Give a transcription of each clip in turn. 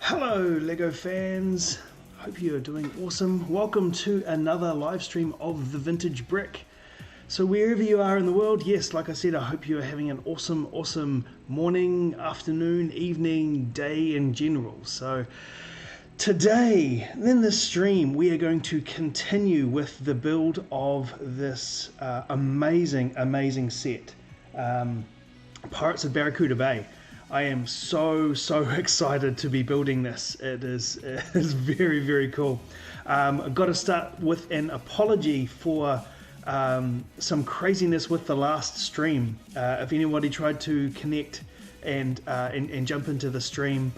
Hello LEGO fans, hope you are doing awesome. Welcome to another live stream of the Vintage Brick. So wherever you are in the world, yes, like I said, I hope you are having an awesome morning, afternoon, evening, day in general. So today in this stream we are going to continue with the build of this amazing set, Pirates of Barracuda Bay. I am so excited to be building this. It is very cool. I've got to start with an apology for some craziness with the last stream. If anybody tried to connect and jump into the stream,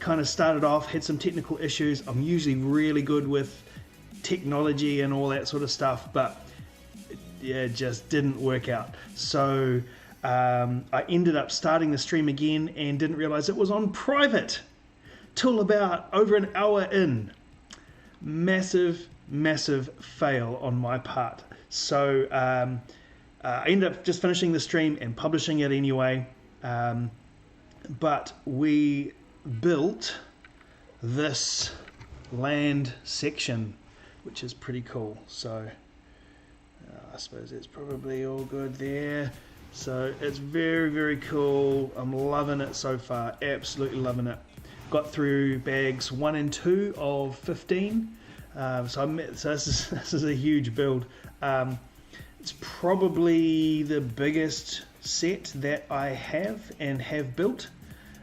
kind of started off, had some technical issues. I'm usually really good with technology and all that sort of stuff, but yeah, it just didn't work out. So I ended up starting the stream again and didn't realize it was on private till about over an hour in. Massive fail on my part. So I ended up just finishing the stream and publishing it anyway. But we built this land section, which is pretty cool. So I suppose it's probably all good there. So it's very cool. I'm loving it so far, absolutely loving it. Got through bags 1 and 2 of 15. So this is a huge build. It's probably the biggest set that I have built.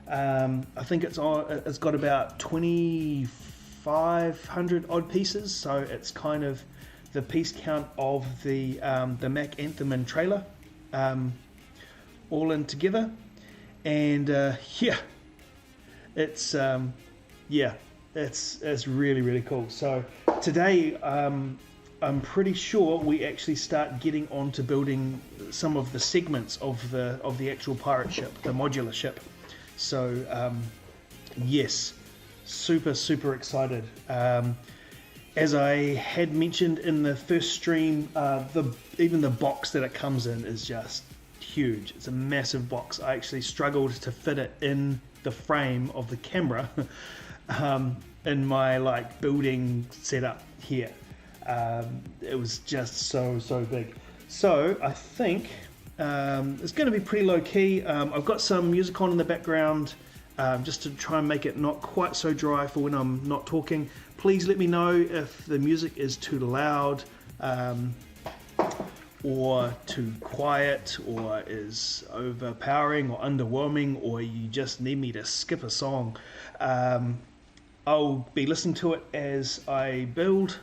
I think it's got about 2,500 odd pieces. So it's kind of the piece count of the Mac Anthem and trailer. All in together, and it's really cool. So today I'm pretty sure we actually start getting on to building some of the segments of the actual pirate ship, the modular ship. So yes, super excited. As I had mentioned in the first stream, even the box that it comes in is just huge. It's a massive box. I actually struggled to fit it in the frame of the camera in my building setup here. It was just so big. So I think it's going to be pretty low key. I've got some music on in the background just to try and make it not quite so dry for when I'm not talking. Please let me know if the music is too loud or too quiet or is overpowering or underwhelming, or you just need me to skip a song. I'll be listening to it as I build.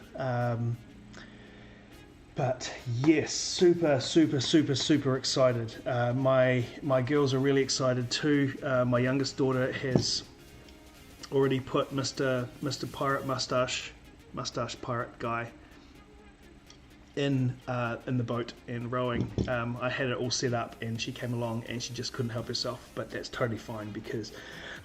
But yes, super excited. My girls are really excited too. My youngest daughter has already put Mr. Pirate Mustache Pirate Guy in the boat and rowing. I had it all set up and she came along and she just couldn't help herself, but that's totally fine because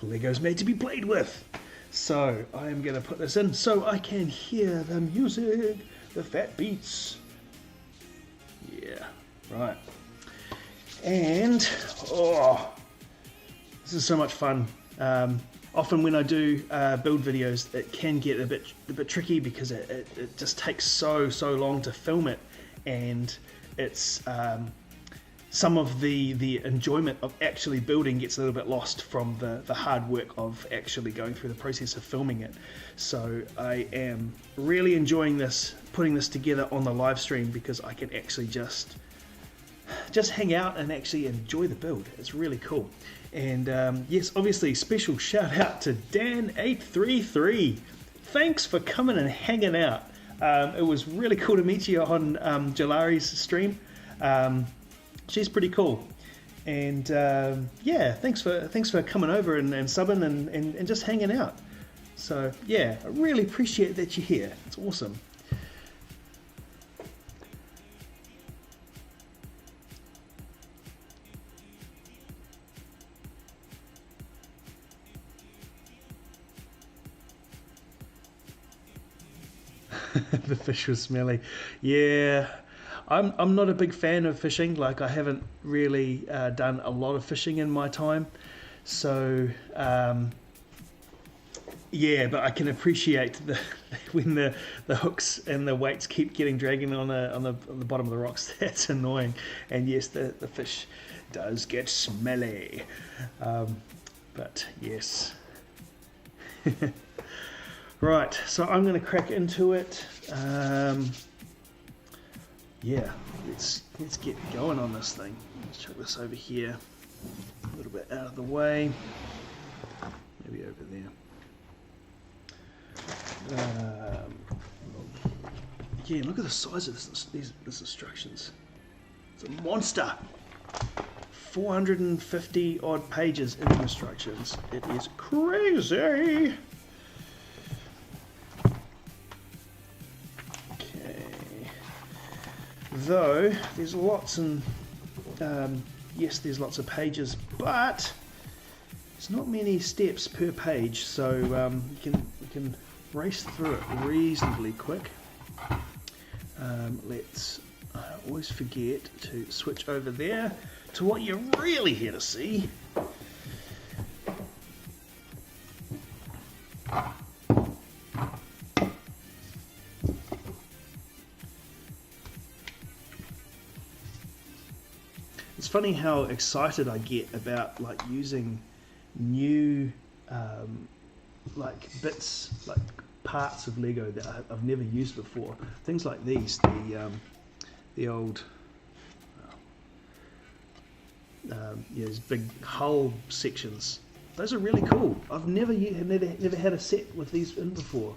Lego's made to be played with. So I am going to put this in so I can hear the music, the fat beats. Yeah, right. And this is so much fun. Often when I do build videos, it can get a bit tricky because it just takes so long to film it, and it's some of the enjoyment of actually building gets a little bit lost from the hard work of actually going through the process of filming it. So I am really enjoying this, putting this together on the live stream, because I can actually just hang out and actually enjoy the build. It's really cool. And yes, obviously special shout out to Dan833. Thanks for coming and hanging out. It was really cool to meet you on Jalari's stream. She's pretty cool. And yeah, thanks for coming over and subbing and just hanging out. So yeah, I really appreciate that you're here. It's awesome. The fish was smelly. Yeah, I'm not a big fan of fishing. I haven't really done a lot of fishing in my time. So Yeah, but I can appreciate the when the hooks and the weights keep getting dragging on the bottom of the rocks. That's annoying. And yes, the fish does get smelly. But yes. Right, so I'm going to crack into it. Yeah, let's get going on this thing. Let's chuck this over here, a little bit out of the way. Maybe over there. Yeah, look at the size of this instructions. It's a monster. 450 odd pages in the instructions. It is crazy. Okay. Though there's lots and yes, there's lots of pages, but there's not many steps per page, so we can race through it reasonably quick. Let's always forget to switch over there to what you're really here to see. It's funny how excited I get about like using new like bits, like parts of Lego that I've never used before. Things like these, the old these big hull sections. Those are really cool. I've never had a set with these in before.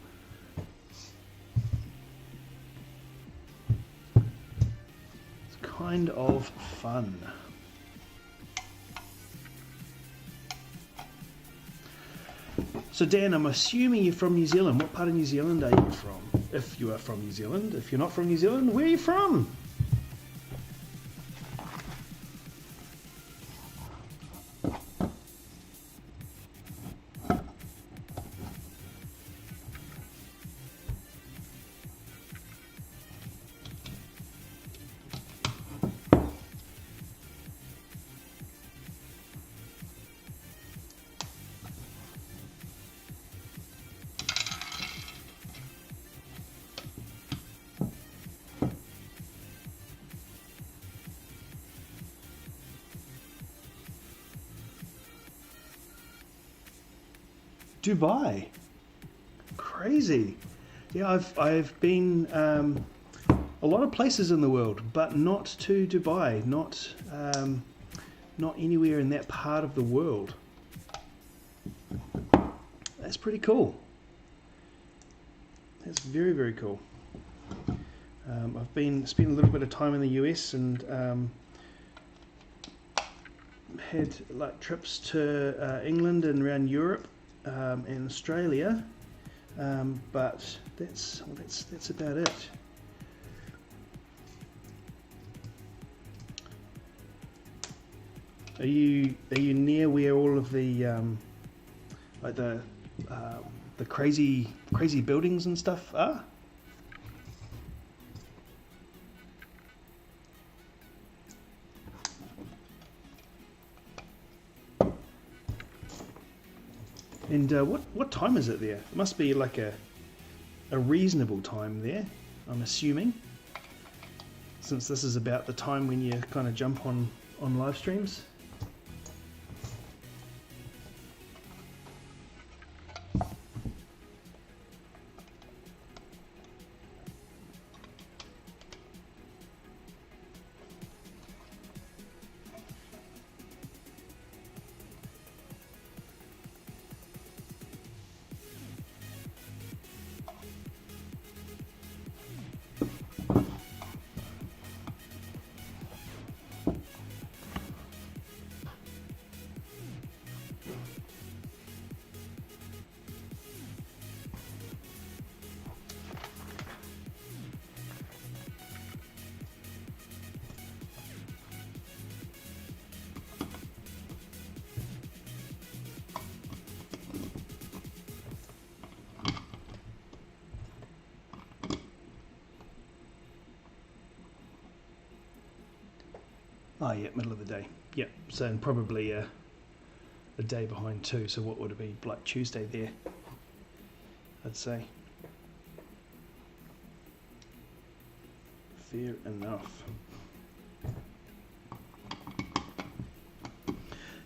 It's kind of fun. So Dan, I'm assuming you're from New Zealand. What part of New Zealand are you from? If you are from New Zealand. If you're not from New Zealand, where are you from? Dubai. Crazy. Yeah, I've been a lot of places in the world, but not to Dubai. Not anywhere in that part of the world. That's pretty cool. That's very, very cool. I've spent a little bit of time in the US and had like trips to England and around Europe. In Australia, but that's about it. Are you near where all of the like the crazy buildings and stuff are? And what time is it there? It must be like a reasonable time there, I'm assuming, since this is about the time when you kind of jump on live streams. Oh yeah, middle of the day. Yep. So and probably a day behind too. So what would it be, like Tuesday there? I'd say. Fair enough.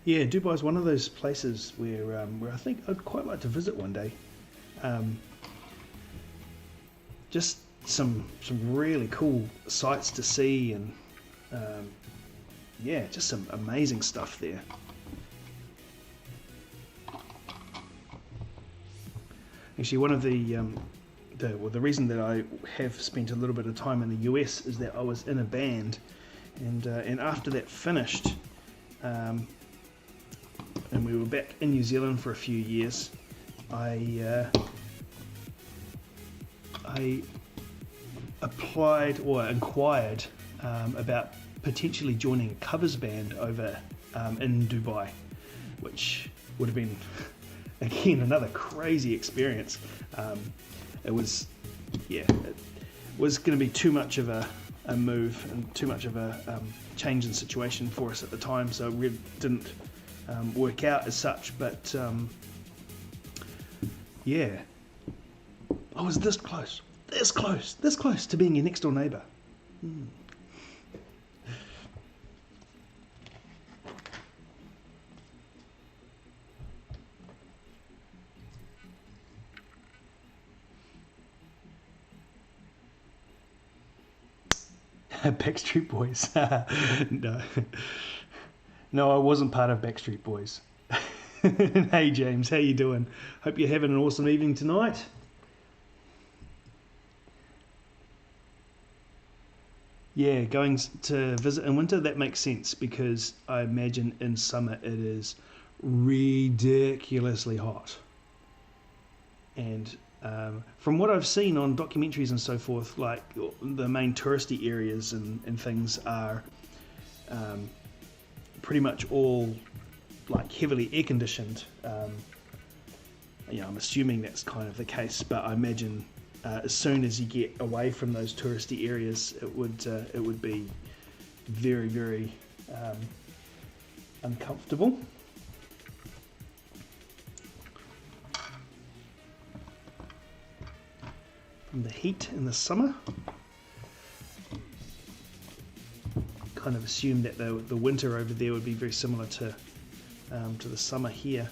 Yeah, Dubai is one of those places where I think I'd quite like to visit one day. Just some really cool sights to see, and yeah, just some amazing stuff there. Actually, one of the reason that I have spent a little bit of time in the US is that I was in a band, and after that finished, and we were back in New Zealand for a few years, I applied or inquired about potentially joining a covers band over in Dubai, which would have been again another crazy experience. It was going to be too much of a move and too much of a change in situation for us at the time, so it really didn't work out as such. But yeah, I was this close to being your next door neighbour. Backstreet Boys. No, I wasn't part of Backstreet Boys. Hey James, how you doing? Hope you're having an awesome evening tonight. Yeah, going to visit in winter, that makes sense, because I imagine in summer it is ridiculously hot. And from what I've seen on documentaries and so forth, like the main touristy areas and things are pretty much all like heavily air conditioned. I'm assuming that's kind of the case, but I imagine as soon as you get away from those touristy areas, it would be very, very uncomfortable. From the heat in the summer, kind of assume that the winter over there would be very similar to the summer here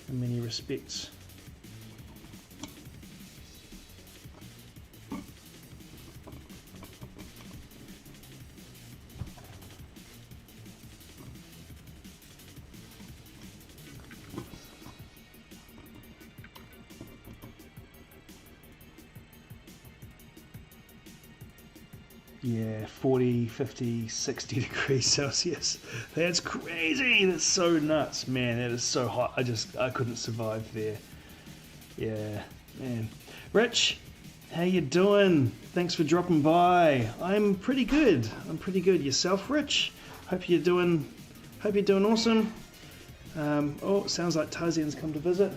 in many respects. Yeah, 40, 50, 60 degrees Celsius. That's crazy. That's so nuts, man. That is so hot. I couldn't survive there. Yeah, man. Rich, how you doing? Thanks for dropping by. I'm pretty good. Yourself, Rich? Hope you're doing awesome. Oh, sounds like Tarzan's come to visit.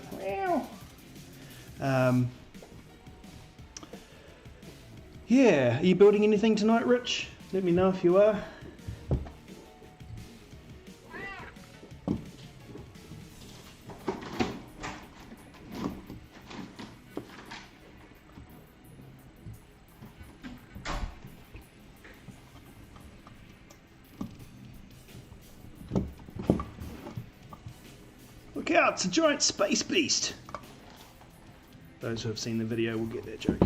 Yeah, are you building anything tonight, Rich? Let me know if you are. Look out, it's a giant space beast. Those who have seen the video will get that joke.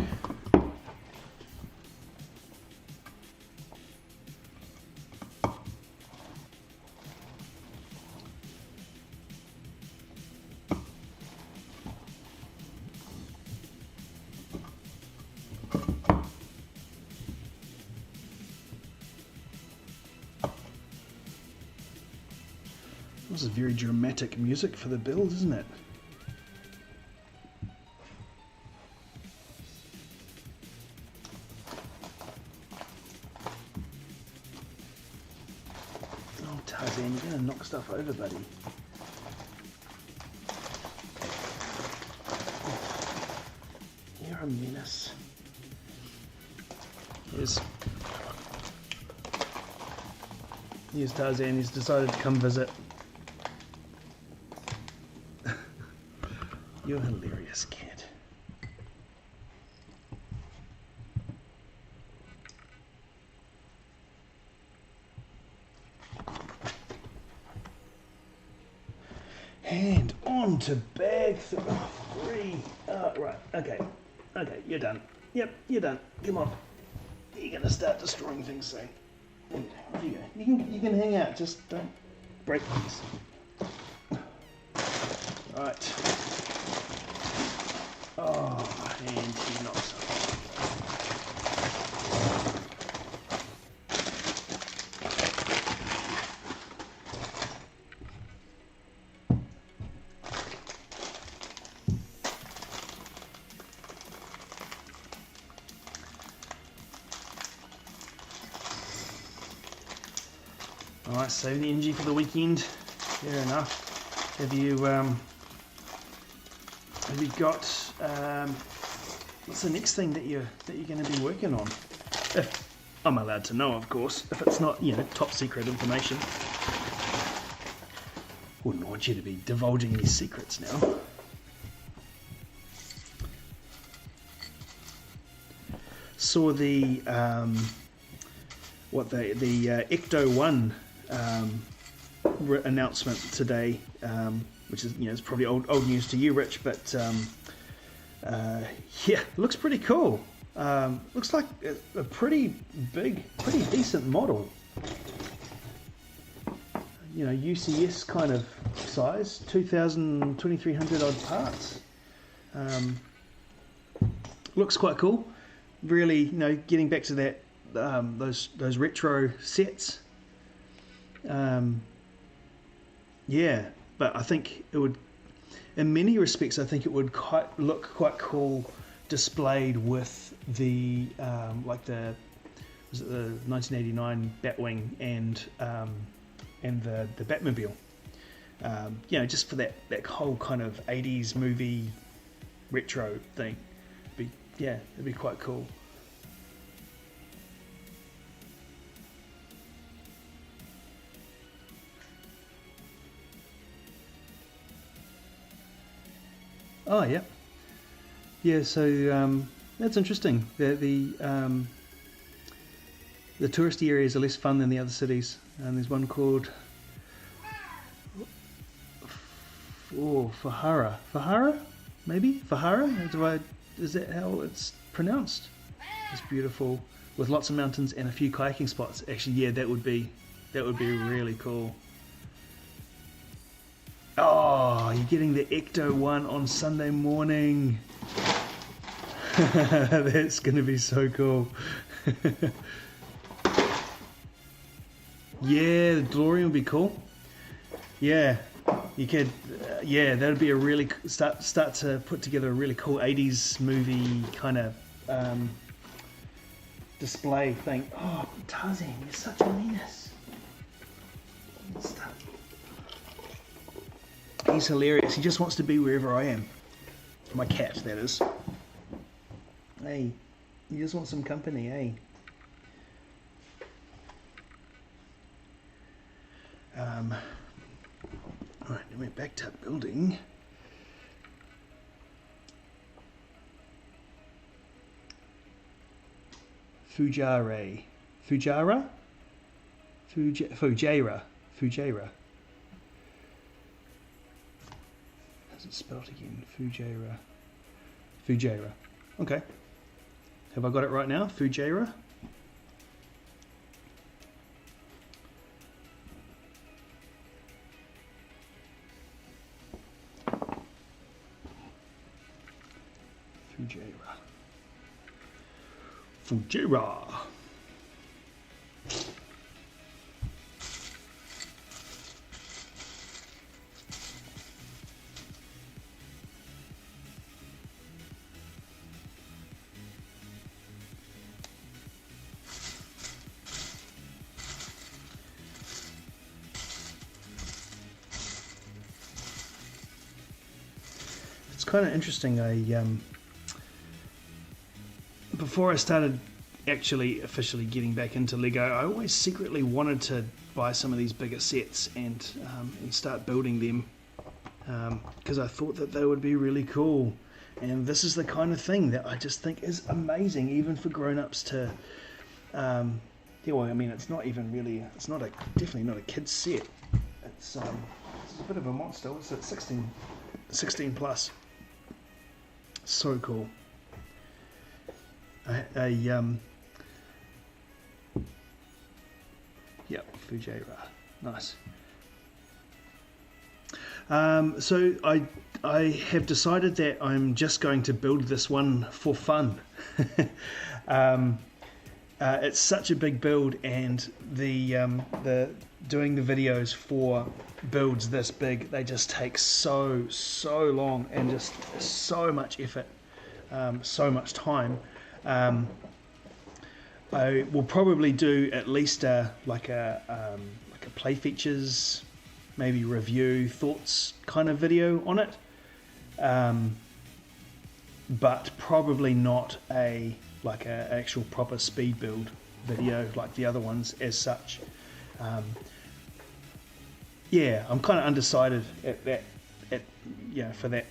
This is very dramatic music for the build, isn't it? Oh, Tarzan, you're gonna knock stuff over, buddy. You're a menace. Here's Tarzan, he's decided to come visit. You're a hilarious kid. And on to bag 3. Right, okay, you're done. Yep, you're done. Come on. You're gonna start destroying things soon. There you go. You can hang out. Just don't break these. Right. Oh, and he knocks up. Alright, save the energy for the weekend. Fair enough. Have you got what's the next thing that you're going to be working on? If I'm allowed to know, of course. If it's not, top secret information. Wouldn't want you to be divulging these secrets now. Saw the Ecto 1 announcement today, which is it's probably old news to you, Rich, but yeah, looks pretty cool. Looks like a pretty big, pretty decent model. UCS kind of size, 2,300 odd parts. Looks quite cool. Really, getting back to that those retro sets. Yeah, but I think it would, in many respects, I think it would look quite cool displayed with the was it the 1989 Batwing and the Batmobile. Just for that whole kind of 80s movie retro thing. It'd be quite cool. Oh yeah, yeah. So that's interesting. The touristy areas are less fun than the other cities. There's one called Fahara, maybe Fahara. Is that how it's pronounced? It's beautiful with lots of mountains and a few kayaking spots. Actually, yeah, that would be really cool. Oh, you're getting the Ecto 1 on Sunday morning. That's going to be so cool. Yeah, the DeLorean would be cool. Yeah, you could. Yeah, that would be a really start to put together a really cool 80s movie kind of display thing. Oh, Tarzan, you're such a menace. Stop. He's hilarious. He just wants to be wherever I am. My cat, that is. Hey, he just wants some company, eh? Alright, then we're back to building. Fujairah. How's it spelled again? Fujairah. Okay. Have I got it right now? Fujairah? Fujairah. It's kind of interesting. Before I started actually officially getting back into Lego, I always secretly wanted to buy some of these bigger sets and start building them because I thought that they would be really cool. And this is the kind of thing that I just think is amazing, even for grown-ups to. It's not even really. It's not definitely not a kid's set. It's It's a bit of a monster. What's it? 16 plus. So cool. Yep, Fujairah. Nice. So I have decided that I'm just going to build this one for fun. It's such a big build, and the doing the videos for builds this big, they just take so long and just so much effort, so much time. I will probably do at least like a play features, maybe review thoughts kind of video on it, but probably not a actual proper speed build video like the other ones as such. Yeah, I'm kind of undecided for that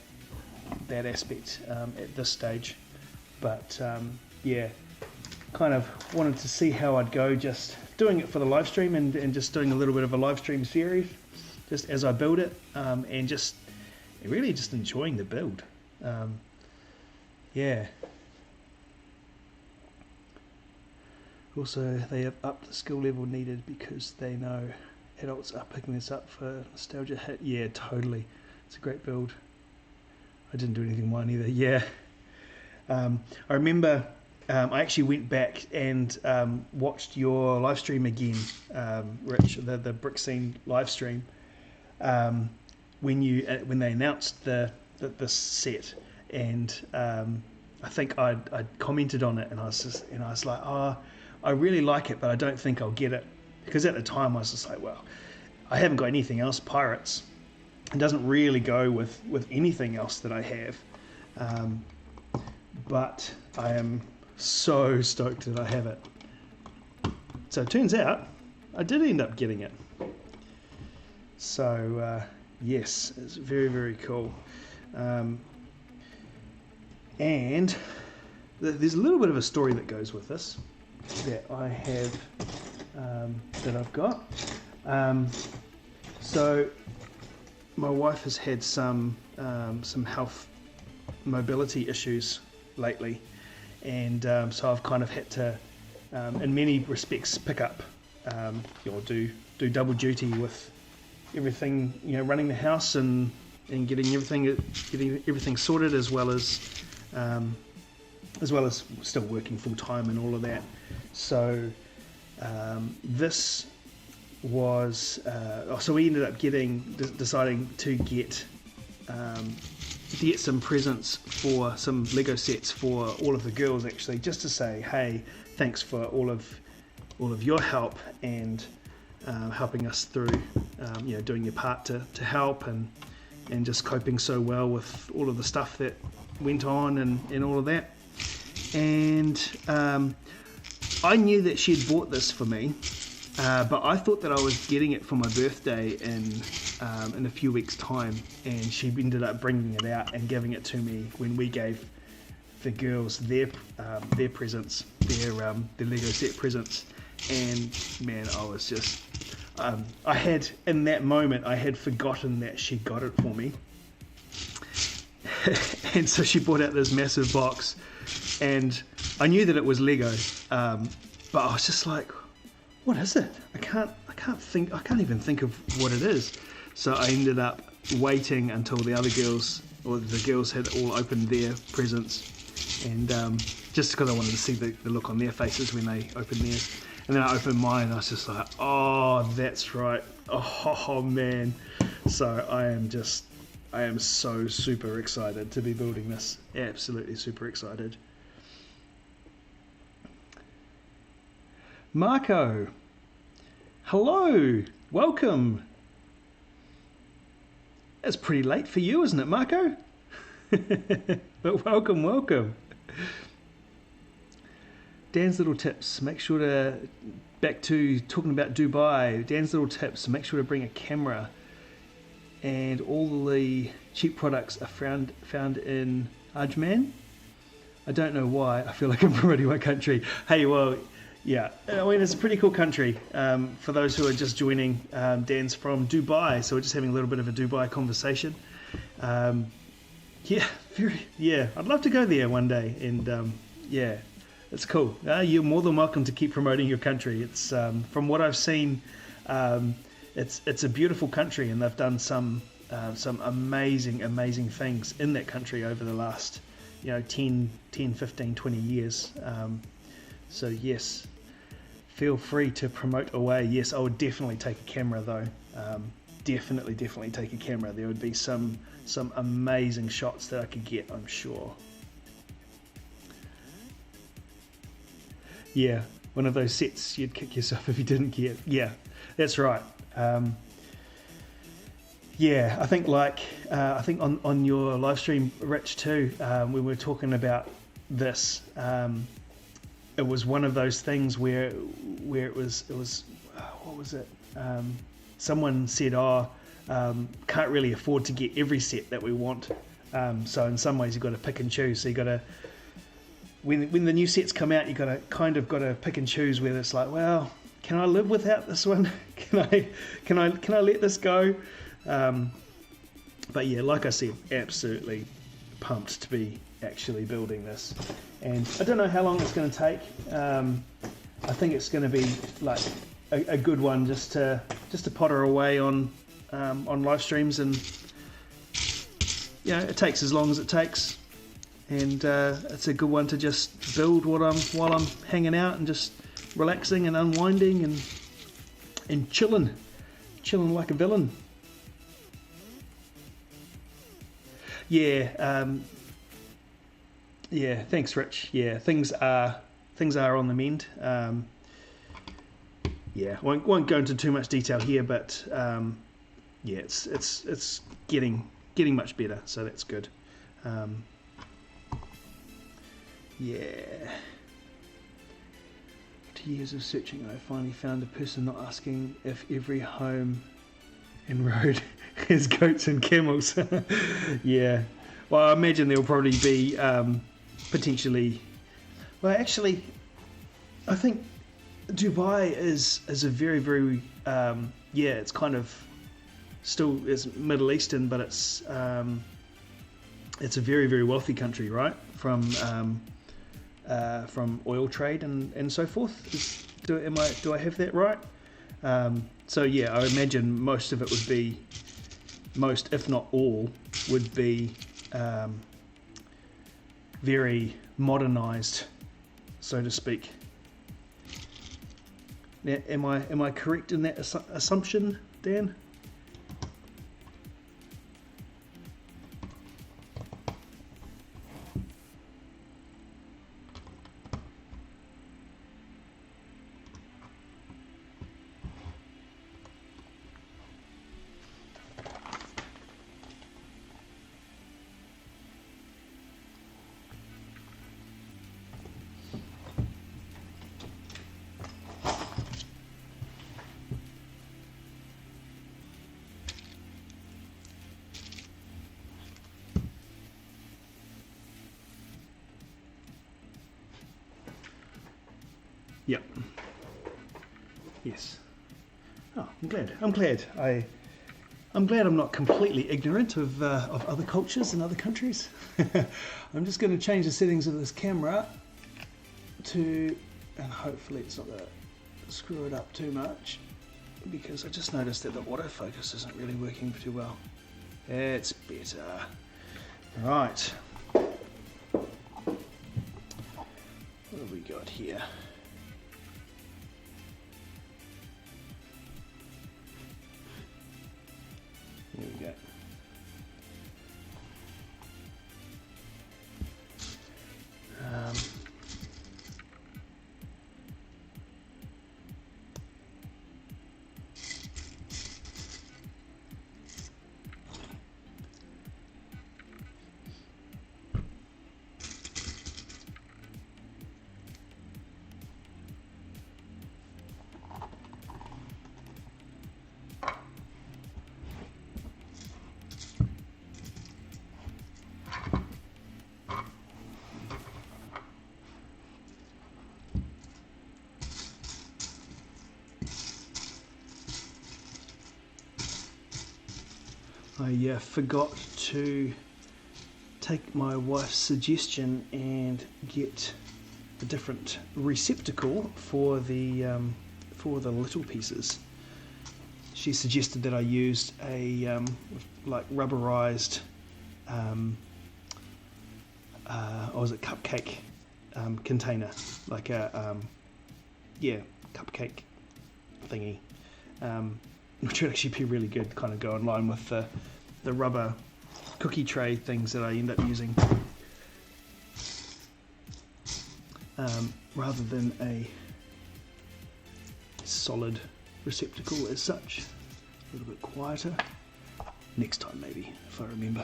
aspect at this stage, but yeah, kind of wanted to see how I'd go just doing it for the live stream and just doing a little bit of a live stream series just as I build it, and just really just enjoying the build. Yeah. Also, they have upped the skill level needed because they know adults are picking this up for nostalgia hit. Yeah, totally. It's a great build. I didn't do anything mine either. Yeah. I remember I actually went back and watched your live stream again, Rich, the Brick Scene live stream, when they announced the set, and I think I'd commented on it, and I was like, oh, I really like it, but I don't think I'll get it, because at the time I was just like, well, I haven't got anything else Pirates. It doesn't really go with anything else that I have, but I am so stoked that I have it. So it turns out I did end up getting it. So yes, it's very, very cool. And there's a little bit of a story that goes with this that I have, that I've got. So my wife has had some health mobility issues lately, and so I've kind of had to, in many respects, pick up, do double duty with everything, running the house and getting everything sorted, as well as still working full time and all of that. So this was so we ended up deciding to get some presents, for some Lego sets for all of the girls, actually, just to say, hey, thanks for all of your help and helping us through, doing your part to help and just coping so well with all of the stuff that went on and all of that. And I knew that she'd bought this for me, but I thought that I was getting it for my birthday in a few weeks' time, and she ended up bringing it out and giving it to me when we gave the girls their presents, their Lego set presents. And man, I was just, in that moment, I had forgotten that she got it for me. And so she brought out this massive box, and I knew that it was Lego, but I was just like, what is it? I can't even think of what it is. So I ended up waiting until the girls had all opened their presents, and just because I wanted to see the look on their faces when they opened theirs. And then I opened mine, and I was just like, oh, that's right. Oh man. So I am so super excited to be building this. Absolutely super excited. Marco, hello, welcome. It's pretty late for you, isn't it, Marco? But welcome. Dan's little tips, make sure to, back to talking about Dubai, Dan's little tips, make sure to bring a camera, and all the cheap products are found in Ajman. I don't know why, I feel like I'm promoting my country. Hey, well, Yeah, I mean, it's a pretty cool country. For those who are just joining, Dan's from Dubai, so we're just having a little bit of a Dubai conversation. Yeah, yeah, I'd love to go there one day, and yeah, it's cool. You're more than welcome to keep promoting your country. It's from what I've seen, it's a beautiful country, and they've done some amazing things in that country over the last 10, 15, 20 years. So yes, feel free to promote away. Yes, I would definitely take a camera though. Definitely take a camera. There would be some amazing shots that I could get, I'm sure. Yeah, one of those sets you'd kick yourself if you didn't get. Yeah, that's right. Yeah, I think I think on your live stream, Rich, too, when we were talking about this, it was one of those things where it was what was it? Someone said, can't really afford to get every set that we want. So in some ways you've got to pick and choose. So you got to, when the new sets come out, you got to pick and choose whether it's like, well, can I live without this one? Can I let this go? But yeah, like I said, absolutely pumped to be actually building this, and I don't know how long it's going to take. I think it's going to be like a good one just to potter away on live streams, and it takes as long as it takes, and it's a good one to just build while I'm hanging out and just relaxing and unwinding and chilling like a villain. Yeah, yeah. Thanks, Rich. Yeah, things are on the mend. Yeah, won't go into too much detail here, but yeah, it's getting much better, so that's good. Yeah. After years of searching, I finally found a person not asking if every home and road has goats and camels. Yeah. Well, I imagine there will probably be potentially. Well, actually, I think Dubai is a very yeah. It's kind of still is Middle Eastern, but it's a very wealthy country, right? From oil trade and so forth. Do I have that right? So yeah, I imagine most of it would be, most if not all, would be very modernized, so to speak. Now, am I correct in that assumption, Dan? Yep. Yes. Oh, I'm glad. I'm glad I'm not completely ignorant of other cultures and other countries. I'm just going to change the settings of this camera to, and hopefully it's not going to screw it up too much, because I just noticed that the autofocus isn't really working too well. It's better. Right. What have we got here? There we go. I forgot to take my wife's suggestion and get a different receptacle for the little pieces. She suggested that I used a like rubberized cupcake container, like a cupcake thingy, which would actually be really good, kind of go in line with the rubber cookie tray things that I end up using, rather than a solid receptacle as such. A little bit quieter next time, maybe, if I remember.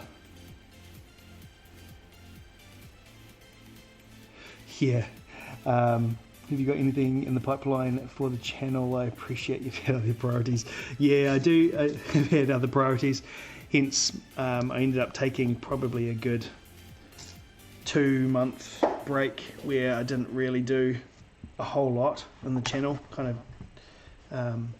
Yeah. Have you got anything in the pipeline for the channel? I appreciate you've had other priorities. Yeah, I do. I have had other priorities. Hence, I ended up taking probably a good 2-month break where I didn't really do a whole lot on the channel. Kind of, and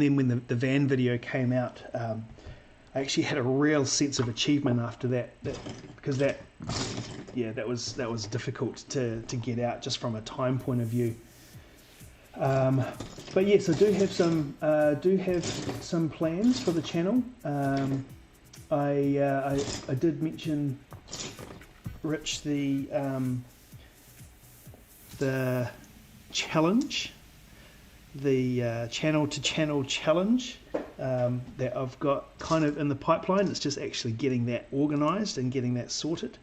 then when the van video came out, I actually had a real sense of achievement after that, because that was difficult to get out just from a time point of view. But yes, I do have some plans for the channel. I did mention Rich the challenge, the channel to channel challenge that I've got kind of in the pipeline. It's just actually getting that organised and getting that sorted.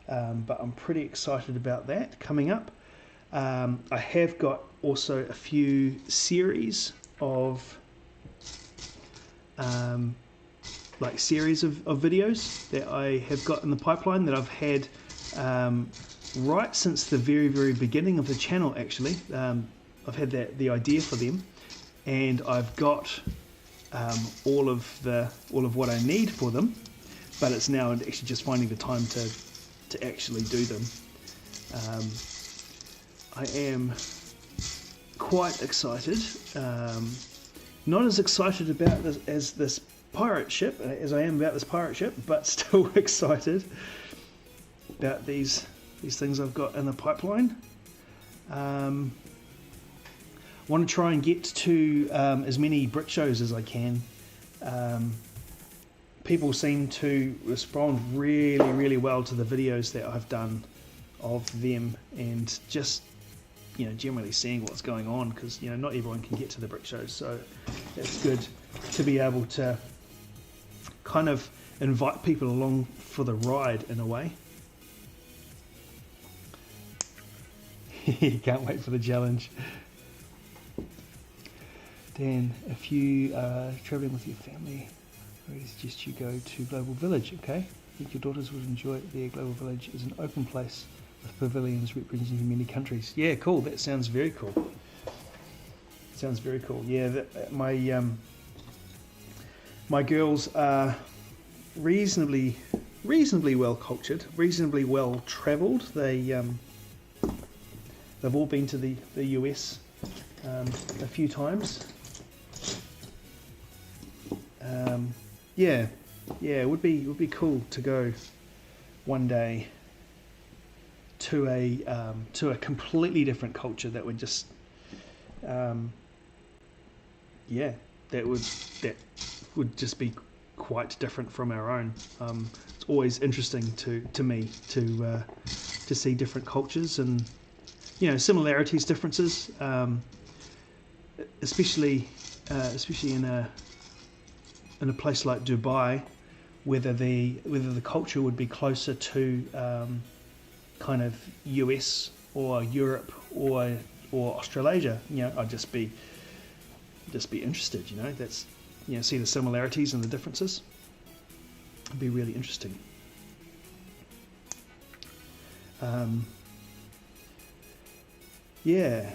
But I'm pretty excited about that coming up. I have got also a few series of series of videos that I have got in the pipeline that I've had right since the very beginning of the channel. Actually, I've had the idea for them, and I've got all of what I need for them, but it's now actually just finding the time to actually do them. I am quite excited, not as excited about this as this pirate ship as I am about this pirate ship, but still excited about these things I've got in the pipeline. I want to try and get to as many brick shows as I can. People seem to respond really well to the videos that I've done of them, and just generally seeing what's going on, because not everyone can get to the brick shows, so it's good to be able to kind of invite people along for the ride in a way. Can't wait for the challenge. Dan, if you are travelling with your family, I really suggest you go to Global Village. Okay, I think your daughters would enjoy it there. Global Village is an open place with pavilions representing many countries. Yeah, cool. That sounds very cool. Sounds very cool. Yeah, my girls are reasonably well cultured, reasonably well travelled. They've all been to the US a few times. It would be cool to go one day to a completely different culture that would just that would just be quite different from our own. It's always interesting to me to see different cultures and similarities, differences, especially in a place like Dubai, whether the culture would be closer to kind of US or Europe or Australasia. I'd just be interested. That's see the similarities and the differences. It'd be really interesting. Yeah.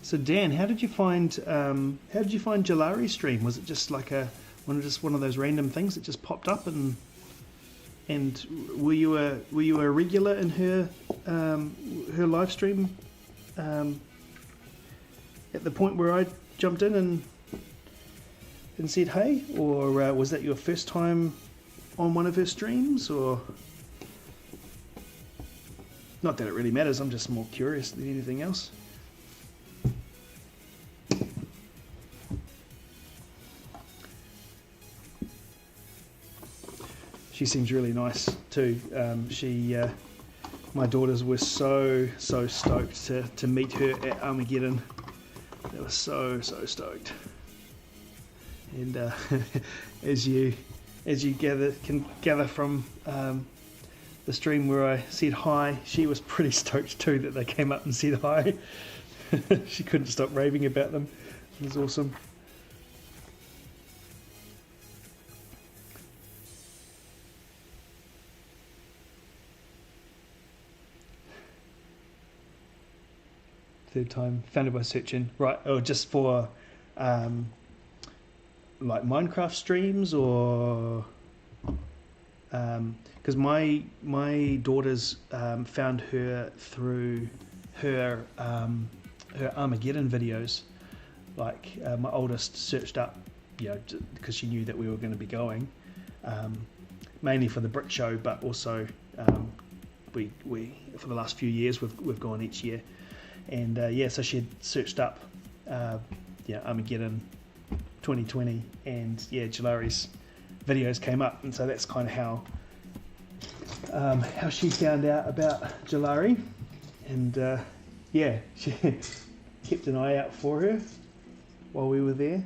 So Dan, how did you find Jalari's stream? Was it just like one of those random things that just popped up and And were you a regular in her live stream at the point where I jumped in and said hey, or was that your first time on one of her streams? Or not that it really matters, I'm just more curious than anything else. She seems really nice too. My daughters were so stoked to meet her at Armageddon. They were so stoked. And as you can gather from the stream where I said hi, she was pretty stoked too that they came up and said hi. She couldn't stop raving about them. It was awesome. Third time, found it by searching. Right, oh, just for like Minecraft streams, or because my daughters found her through her Armageddon videos. Like my oldest searched up, because she knew that we were going to be going, mainly for the Brick Show, but also we for the last few years we've gone each year. And so she had searched up Armageddon 2020, and Jalari's videos came up, and so that's kind of how she found out about Jalari. And she kept an eye out for her while we were there.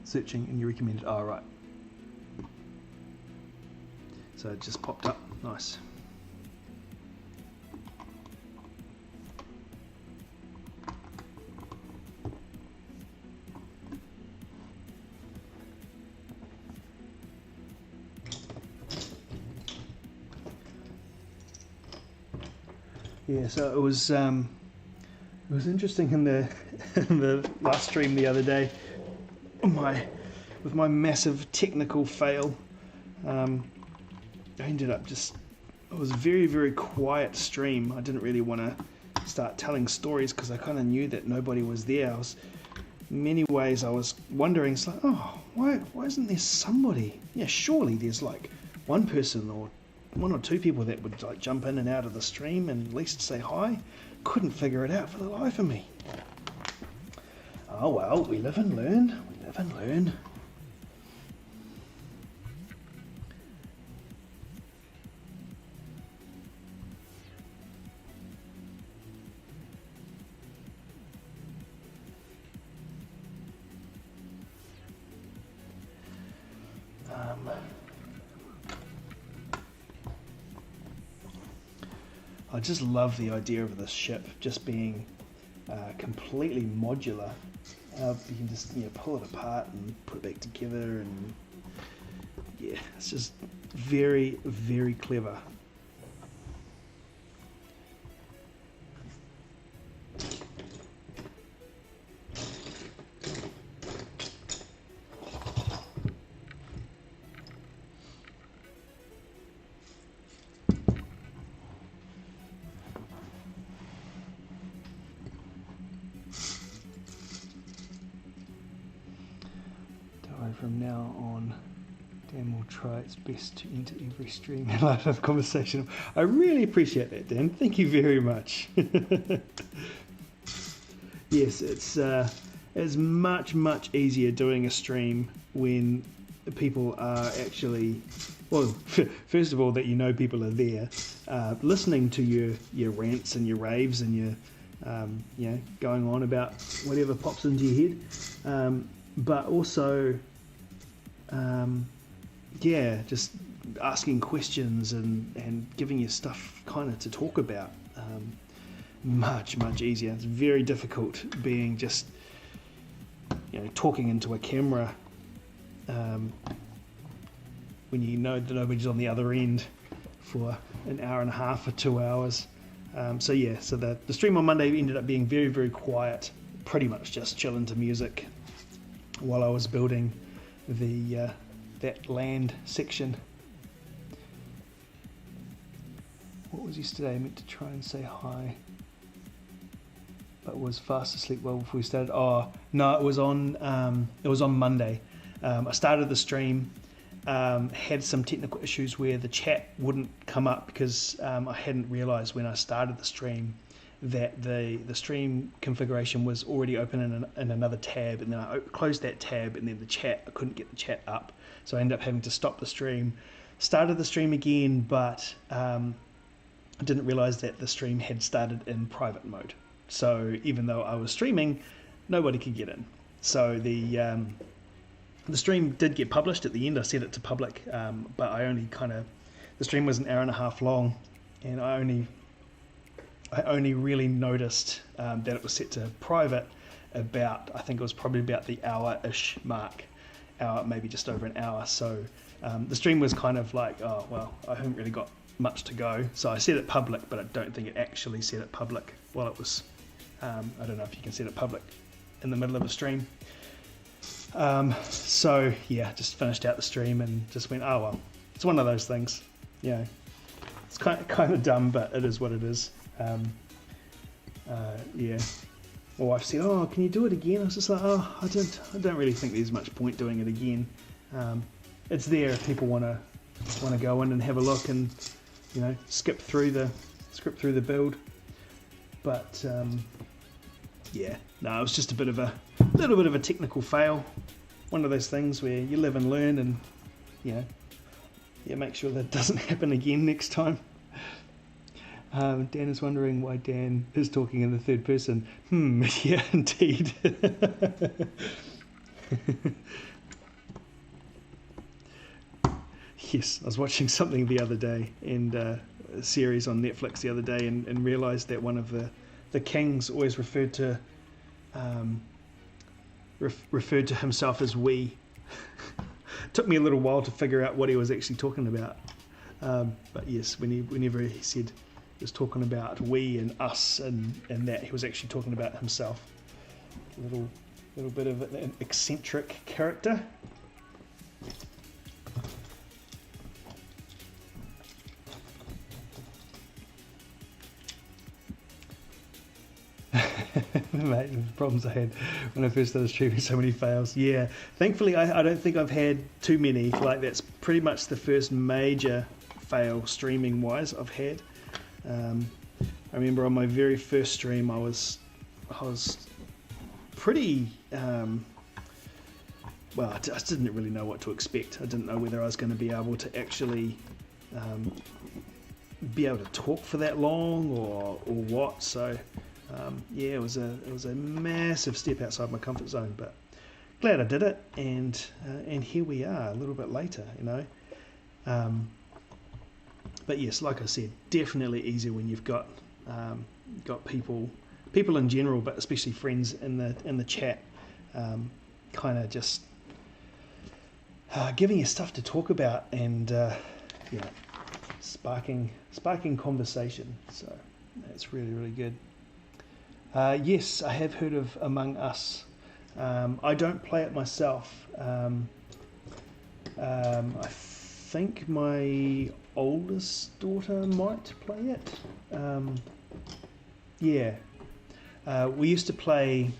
Searching, and you recommended, oh right. So it just popped up, nice. Yeah, so it was interesting in the last stream the other day. With my massive technical fail, I ended up it was a very quiet stream. I didn't really want to start telling stories because I kind of knew that nobody was there. In many ways I was wondering, it's like, oh, why isn't there somebody? Yeah, surely there's like one person or one or two people that would like jump in and out of the stream and at least say hi. Couldn't figure it out for the life of me. Oh well, we live and learn. I just love the idea of this ship just being completely modular. You can just pull it apart and put it back together, and it's just very clever. From now on, Dan will try its best to enter every stream and live have conversation. I really appreciate that, Dan. Thank you very much. Yes, it's much easier doing a stream when people are actually, well, first of all, that people are there, listening to your rants and your raves and your going on about whatever pops into your head, but also just asking questions and giving you stuff kind of to talk about. Much easier. It's very difficult being just talking into a camera when you know that nobody's on the other end for an hour and a half or 2 hours. So the stream on Monday ended up being very quiet, pretty much just chilling to music while I was building the that land section. What was yesterday? I meant to try and say hi, but was fast asleep well before we started. Oh no, it was on Monday. I started the stream, had some technical issues where the chat wouldn't come up because I hadn't realised when I started the stream that the stream configuration was already open in another tab, and then I closed that tab, and then I couldn't get the chat up, so I ended up having to stop the stream, started the stream again, but I didn't realise that the stream had started in private mode. So even though I was streaming, nobody could get in. So the stream did get published at the end. I set it to public, but the stream was an hour and a half long, and I only really noticed that it was set to private about, I think it was probably about the hour-ish mark, maybe just over an hour. So the stream was kind of like, oh, well, I haven't really got much to go. So I set it public, but I don't think it actually set it public while it was, I don't know if you can set it public in the middle of a stream. So yeah, just finished out the stream and just went, oh well, it's one of those things, you know, it's kind of dumb, but it is what it is. Yeah, my wife said, oh, can you do it again? I was just like, oh, I don't really think there's much point doing it again. It's there if people want to go in and have a look and, you know, skip through the build, but yeah, no, it was just a little bit of a technical fail. One of those things where you live and learn, and you know, yeah, make sure that doesn't happen again next time. Dan is wondering why Dan is talking in the third person. Yeah, indeed. Yes, I was watching something the other day, and a series on Netflix the other day, and realised that one of the kings always referred to himself as we. Took me a little while to figure out what he was actually talking about, but yes, whenever he said he was talking about we and us and that, he was actually talking about himself. A little bit of an eccentric character. Mate, the problems I had when I first started streaming, so many fails. Yeah, thankfully I don't think I've had too many. Like, that's pretty much the first major fail streaming wise I've had. I remember on my very first stream I was pretty well, I just didn't really know what to expect. I didn't know whether I was going to be able to actually be able to talk for that long or what. So yeah, it was a massive step outside my comfort zone, but glad I did it, and here we are a little bit later, you know. But yes, like I said, definitely easier when you've got people in general, but especially friends in the chat, kind of just giving you stuff to talk about, and yeah, sparking conversation. So that's really, really good. Yes, I have heard of Among Us. I don't play it myself. I think my oldest daughter might play it. Yeah, we used to play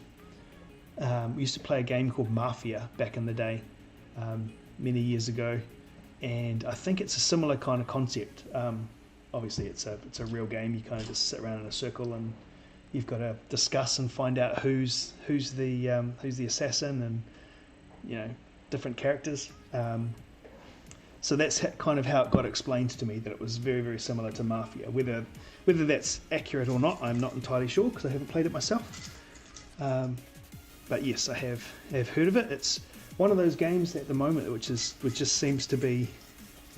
a game called Mafia back in the day, many years ago, and I think it's a similar kind of concept. Obviously, it's a real game. You kind of just sit around in a circle and you've got to discuss and find out who's the assassin, and you know, different characters. So that's kind of how it got explained to me, that it was very, very similar to Mafia. Whether that's accurate or not, I'm not entirely sure because I haven't played it myself. But yes, I have heard of it. It's one of those games at the moment which just seems to be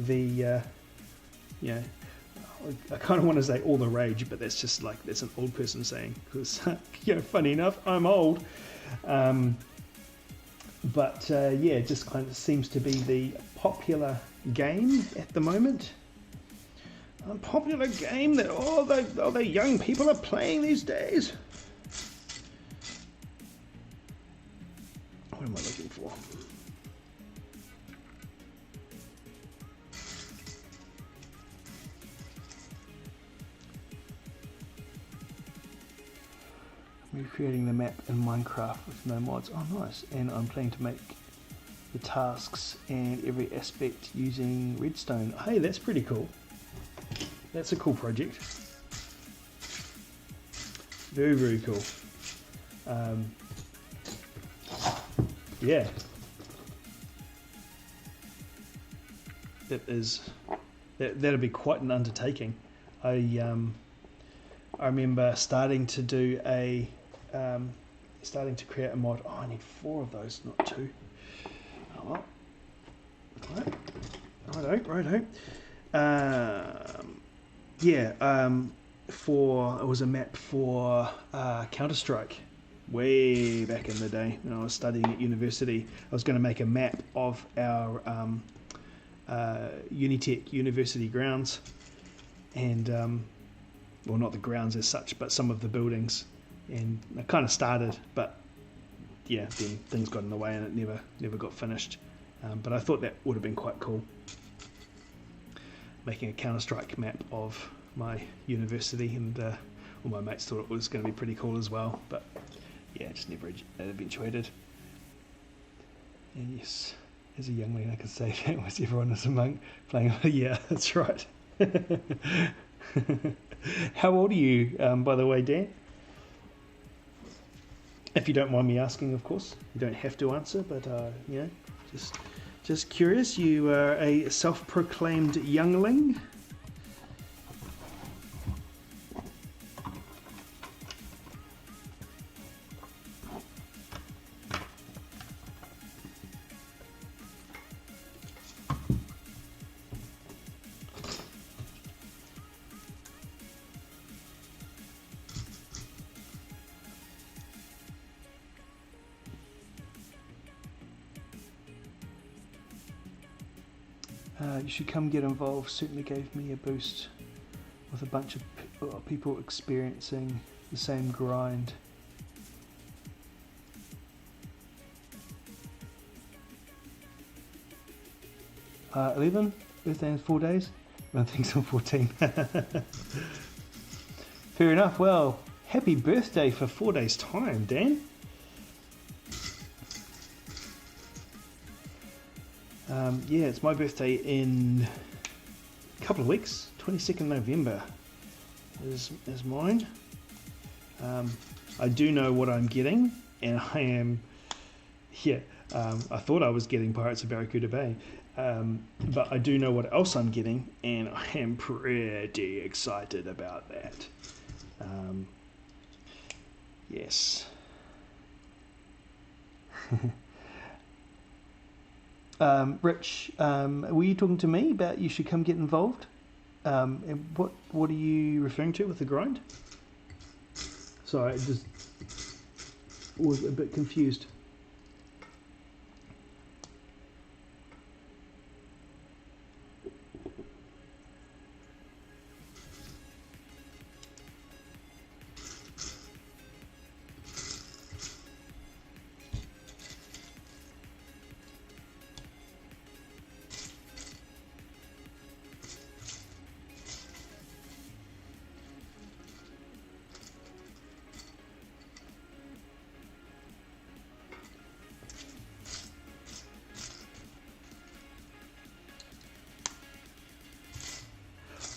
the you know, I kind of want to say all the rage, but that's just like, that's an old person saying, because you know, funny enough, I'm old. But yeah, it just kind of seems to be the popular game at the moment. A popular game that all the young people are playing these days. What am I looking for? recreating the map in Minecraft with no mods. Oh, nice. And I'm planning to make the tasks and every aspect using redstone. Hey, that's pretty cool. That's a cool project. Very, very cool. Yeah. That'd be quite an undertaking. I remember starting to create a mod. Oh, I need 4 of those, not 2. Oh well. Righto. It was a map for Counter-Strike way back in the day when I was studying at university. I was going to make a map of our Unitech University grounds, and well, not the grounds as such, but some of the buildings. And I kind of started, but yeah, then things got in the way and it never got finished. But I thought that would have been quite cool, making a Counter-Strike map of my university, and all my mates thought it was going to be pretty cool as well. But yeah, just never eventuated. And yes, as a youngling, I could say that was everyone as a monk playing. Yeah, that's right. How old are you, by the way, Dan? If you don't mind me asking, of course. You don't have to answer, but you know, just curious. You are a self-proclaimed youngling. You should come get involved. Certainly gave me a boost with a bunch of people experiencing the same grind. Uh, 11, birthday in 4 days. I think it's on 14. Fair enough. Well, happy birthday for 4 days' time, Dan. Yeah, it's my birthday in a couple of weeks. 22nd November is mine. I do know what I'm getting, and I am, I thought I was getting Pirates of Barracuda Bay, but I do know what else I'm getting, and I am pretty excited about that. Yes. Rich, were you talking to me about you should come get involved? And what are you referring to with the grind? Sorry, I just was a bit confused.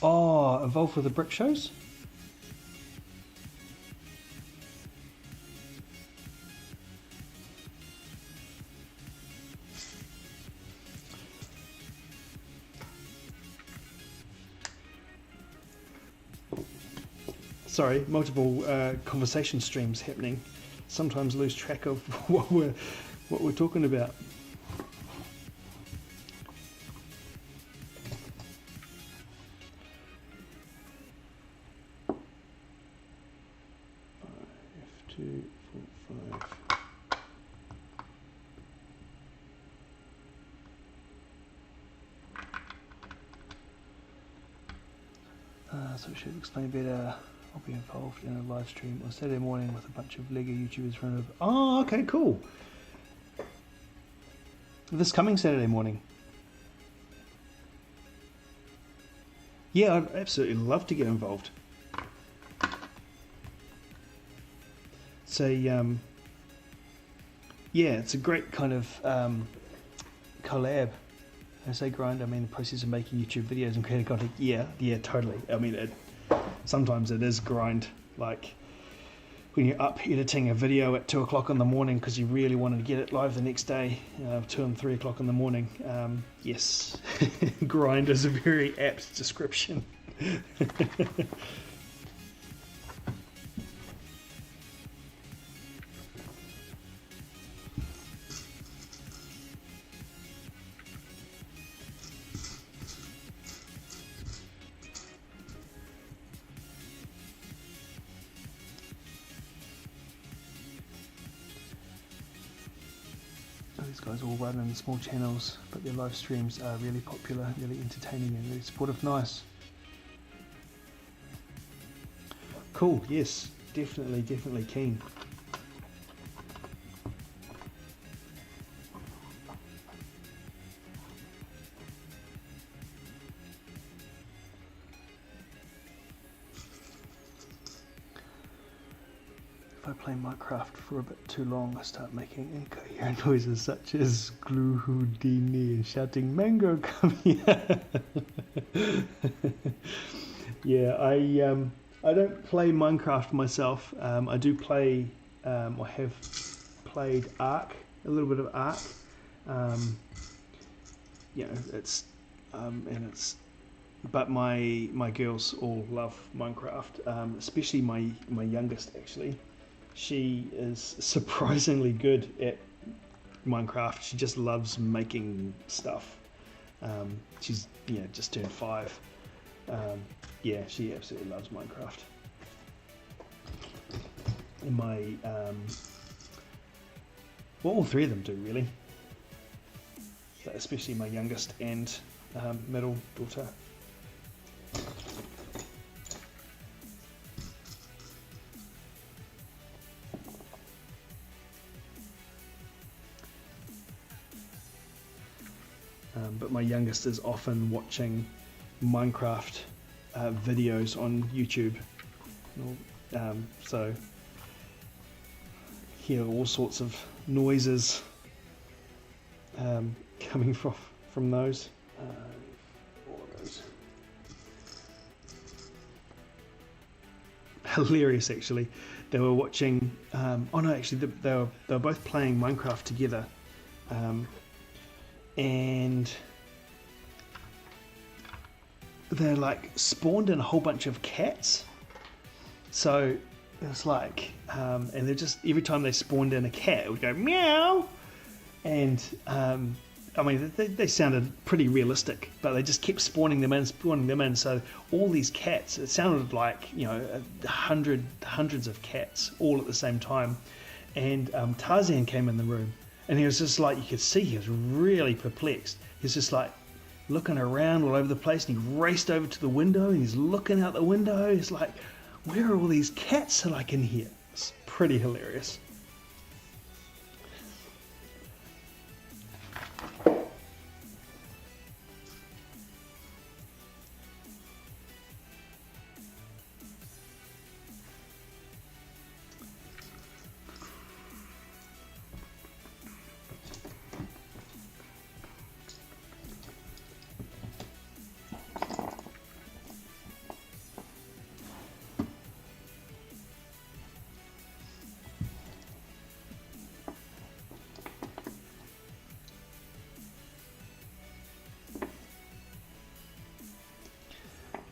Oh, involved with the brick shows? Sorry, multiple conversation streams happening. Sometimes lose track of what we're talking about. So it should explain better. I'll be involved in a live stream on Saturday morning with a bunch of LEGO YouTubers from over. Oh, okay, cool. This coming Saturday morning. Yeah, I'd absolutely love to get involved. it's a yeah, it's a great kind of collab. I say grind, I mean the process of making YouTube videos and creating content. Yeah, totally. I mean, sometimes it is grind, like when you're up editing a video at 2 o'clock in the morning because you really wanted to get it live the next day, 2 and 3 o'clock in the morning. Yes, grind is a very apt description. These guys all run in small channels, but their live streams are really popular, really entertaining and really supportive. Nice. Cool, yes, definitely keen. If I play Minecraft for a bit too long, I start making incoherent noises such as glue Houdini and shouting, "Mango, come here!" Yeah, I don't play Minecraft myself. I do play, I have played Ark, a little bit of Ark. You know, but my girls all love Minecraft, especially my youngest actually. She is surprisingly good at Minecraft. She just loves making stuff. She's just turned 5. Yeah, she absolutely loves Minecraft. And well, all 3 of them do really, but especially my youngest and middle daughter. But my youngest is often watching Minecraft videos on YouTube, so hear all sorts of noises coming from those. All of those. Hilarious, actually. They were watching. Oh no, actually, they were both playing Minecraft together. And they're like spawned in a whole bunch of cats. So it's like, and they're just, every time they spawned in a cat, it would go meow. And I mean, they sounded pretty realistic, but they just kept spawning them in. So all these cats, it sounded like, hundreds of cats all at the same time. And Tarzan came in the room. And he was just like, you could see he was really perplexed. He's just like looking around all over the place, and he raced over to the window and he's looking out the window. He's like, where are all these cats that I can hear? It's pretty hilarious.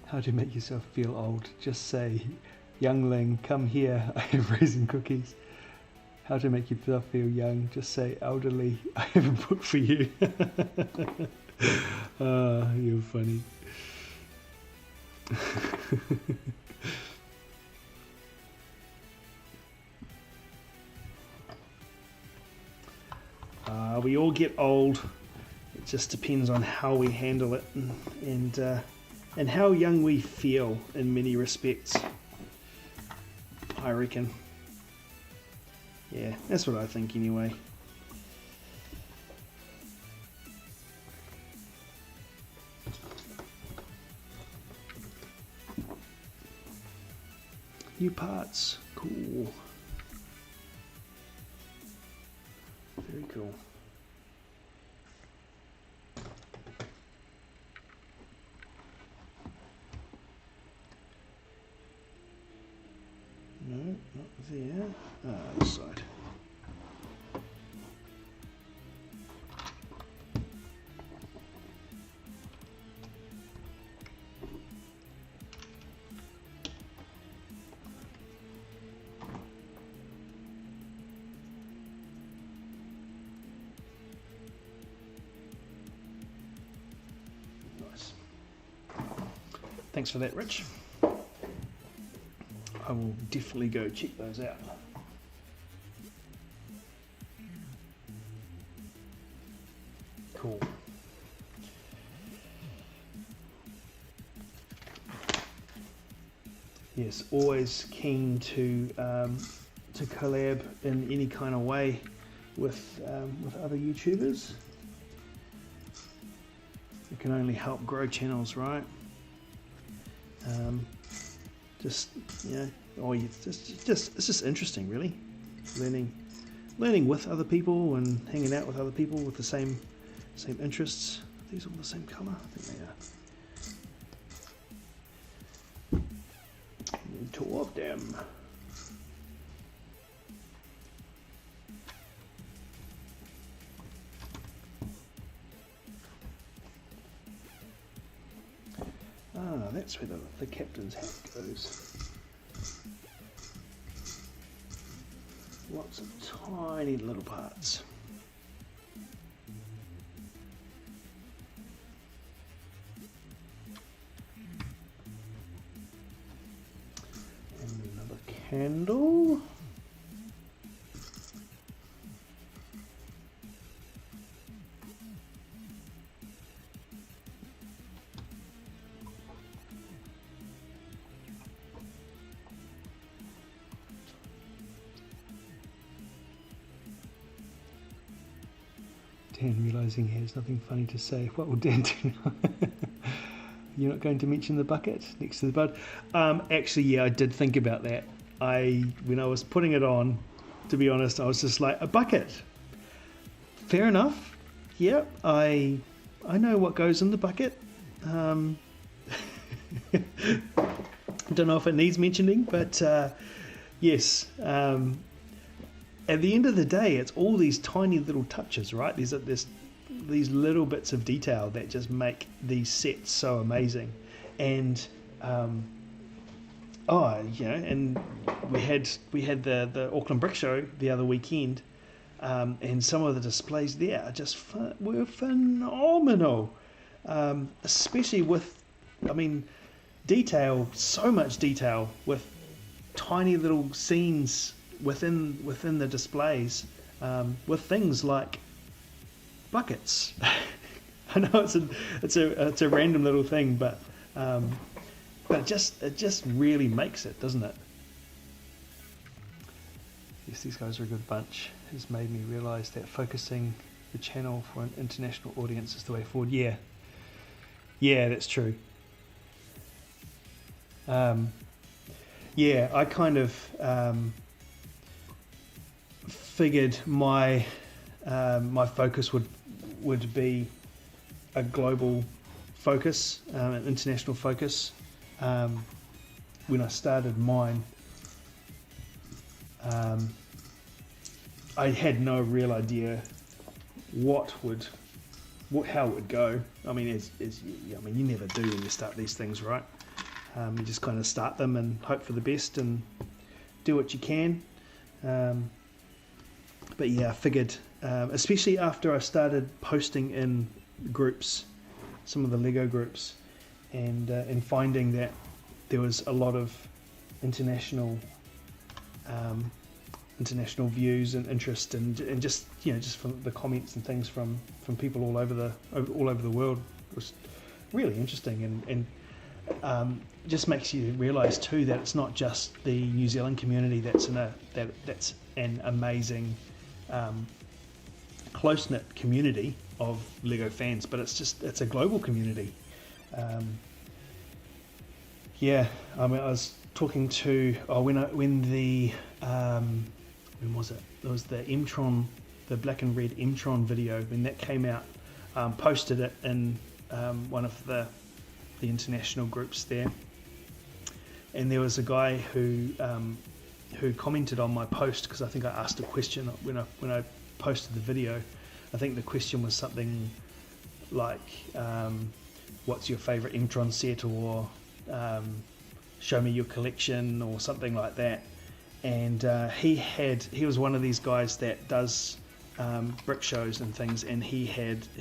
How to make yourself feel old? Just say, youngling, come here, I have raisin cookies. How to make yourself feel young? Just say, elderly, I have a book for you. You're funny. We all get old. It just depends on how we handle it and how young we feel in many respects, I reckon. Yeah, that's what I think anyway. New parts, cool. cool. No, not there. This side. Nice. Thanks for that, Rich. I will definitely go check those out. Cool. Yes, always keen to collab in any kind of way with other YouTubers. It can only help grow channels, right? Just it's just interesting, really. Learning with other people and hanging out with other people with the same interests. Are these all the same colour? I think they are. Two of them. That's where the captain's hat goes. Lots of tiny little parts. And another candle. Dan realising he has nothing funny to say. What will Dan do now? You're not going to mention the bucket next to the bud? Actually, yeah, I did think about that. When I was putting it on, to be honest, I was just like, a bucket. Fair enough. Yeah, I know what goes in the bucket. Don't know if it needs mentioning, but yes. At the end of the day, it's all these tiny little touches, right? These little bits of detail that just make these sets so amazing. And and we had the Auckland Brick Show the other weekend, and some of the displays there just were phenomenal, especially with, detail, so much detail with tiny little scenes within the displays, with things like buckets. I know it's a random little thing, but it just really makes it, doesn't it? Yes, these guys are a good bunch. It's made me realise that focusing the channel for an international audience is the way forward. Yeah, that's true. I kind of figured my focus would be a global focus, an international focus. When I started mine, I had no real idea how it would go. You never do when you start these things, right? You just kind of start them and hope for the best and do what you can. But yeah, I figured, especially after I started posting in groups, some of the Lego groups, and finding that there was a lot of international views and interest, and just from the comments and things from people all over the world, was really interesting, and just makes you realise too that it's not just the New Zealand community that's an amazing close-knit community of Lego fans, but it's a global community. I was talking to when was it? It was the the black and red Mtron video when that came out, posted it in one of the international groups there, and there was a guy who commented on my post, because I think I asked a question when I posted the video. I think the question was something like, what's your favorite Mtron set, or show me your collection, or something like that. And he was one of these guys that does brick shows and things, and he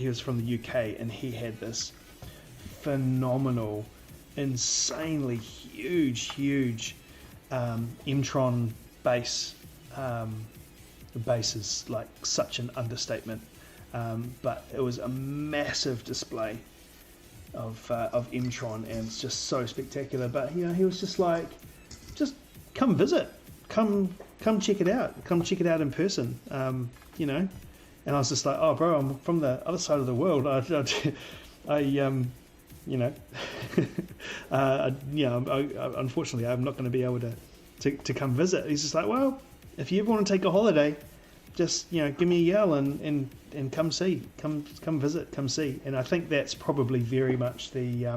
was from the UK, and he had this phenomenal, insanely huge Mtron base. The base is like such an understatement, but it was a massive display of Mtron, and it's just so spectacular. But you know, he was just like, just come visit, come check it out in person, you know. And I was just like, oh bro, I'm from the other side of the world. You know, unfortunately, I'm not going to be able to come visit. He's just like, well, if you ever want to take a holiday, just, you know, give me a yell and come visit, come see. And I think that's probably very much the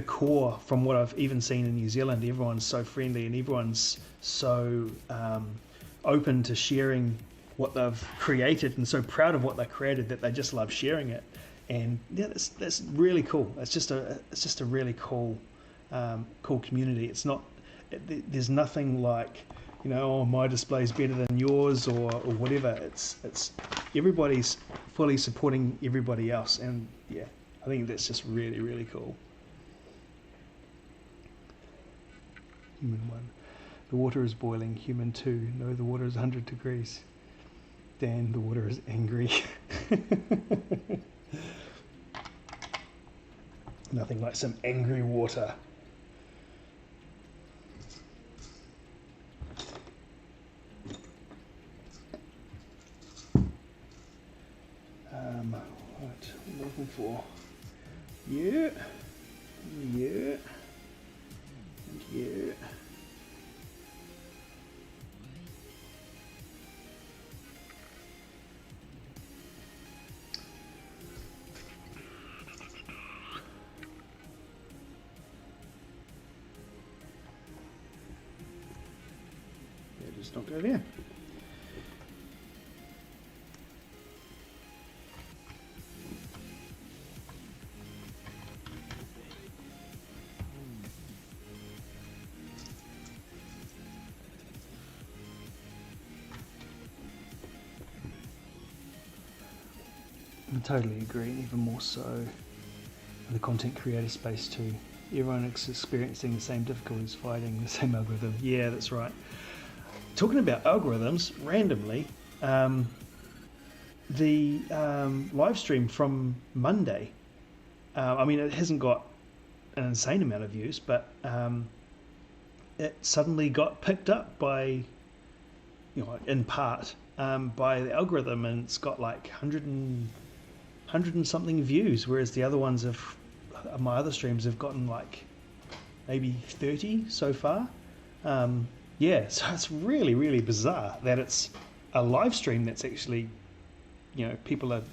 core from what I've even seen in New Zealand. Everyone's so friendly, and everyone's so open to sharing what they've created, and so proud of what they created that they just love sharing it. And yeah, that's really cool. It's just a really cool community. It's not, there's nothing like, you know, oh, my display's better than yours, or whatever. It's everybody's fully supporting everybody else, and yeah, I think that's just really cool. Human 1, the water is boiling. Human 2, no, the water is 100 degrees. Dan, the water is angry. Nothing like some angry water. What I'm looking for? Yeah, and yeah. Just don't go there. I totally agree, and even more so in the content creator space too. Everyone is experiencing the same difficulties, fighting the same algorithm. Yeah, that's right. Talking about algorithms, randomly, the live stream from Monday, I mean, it hasn't got an insane amount of views, but it suddenly got picked up by, you know, in part, by the algorithm, and it's got like 100 and something views, whereas the other ones my other streams have gotten like maybe 30 so far. Yeah, so it's really bizarre that it's a live stream that's actually, you know, people are,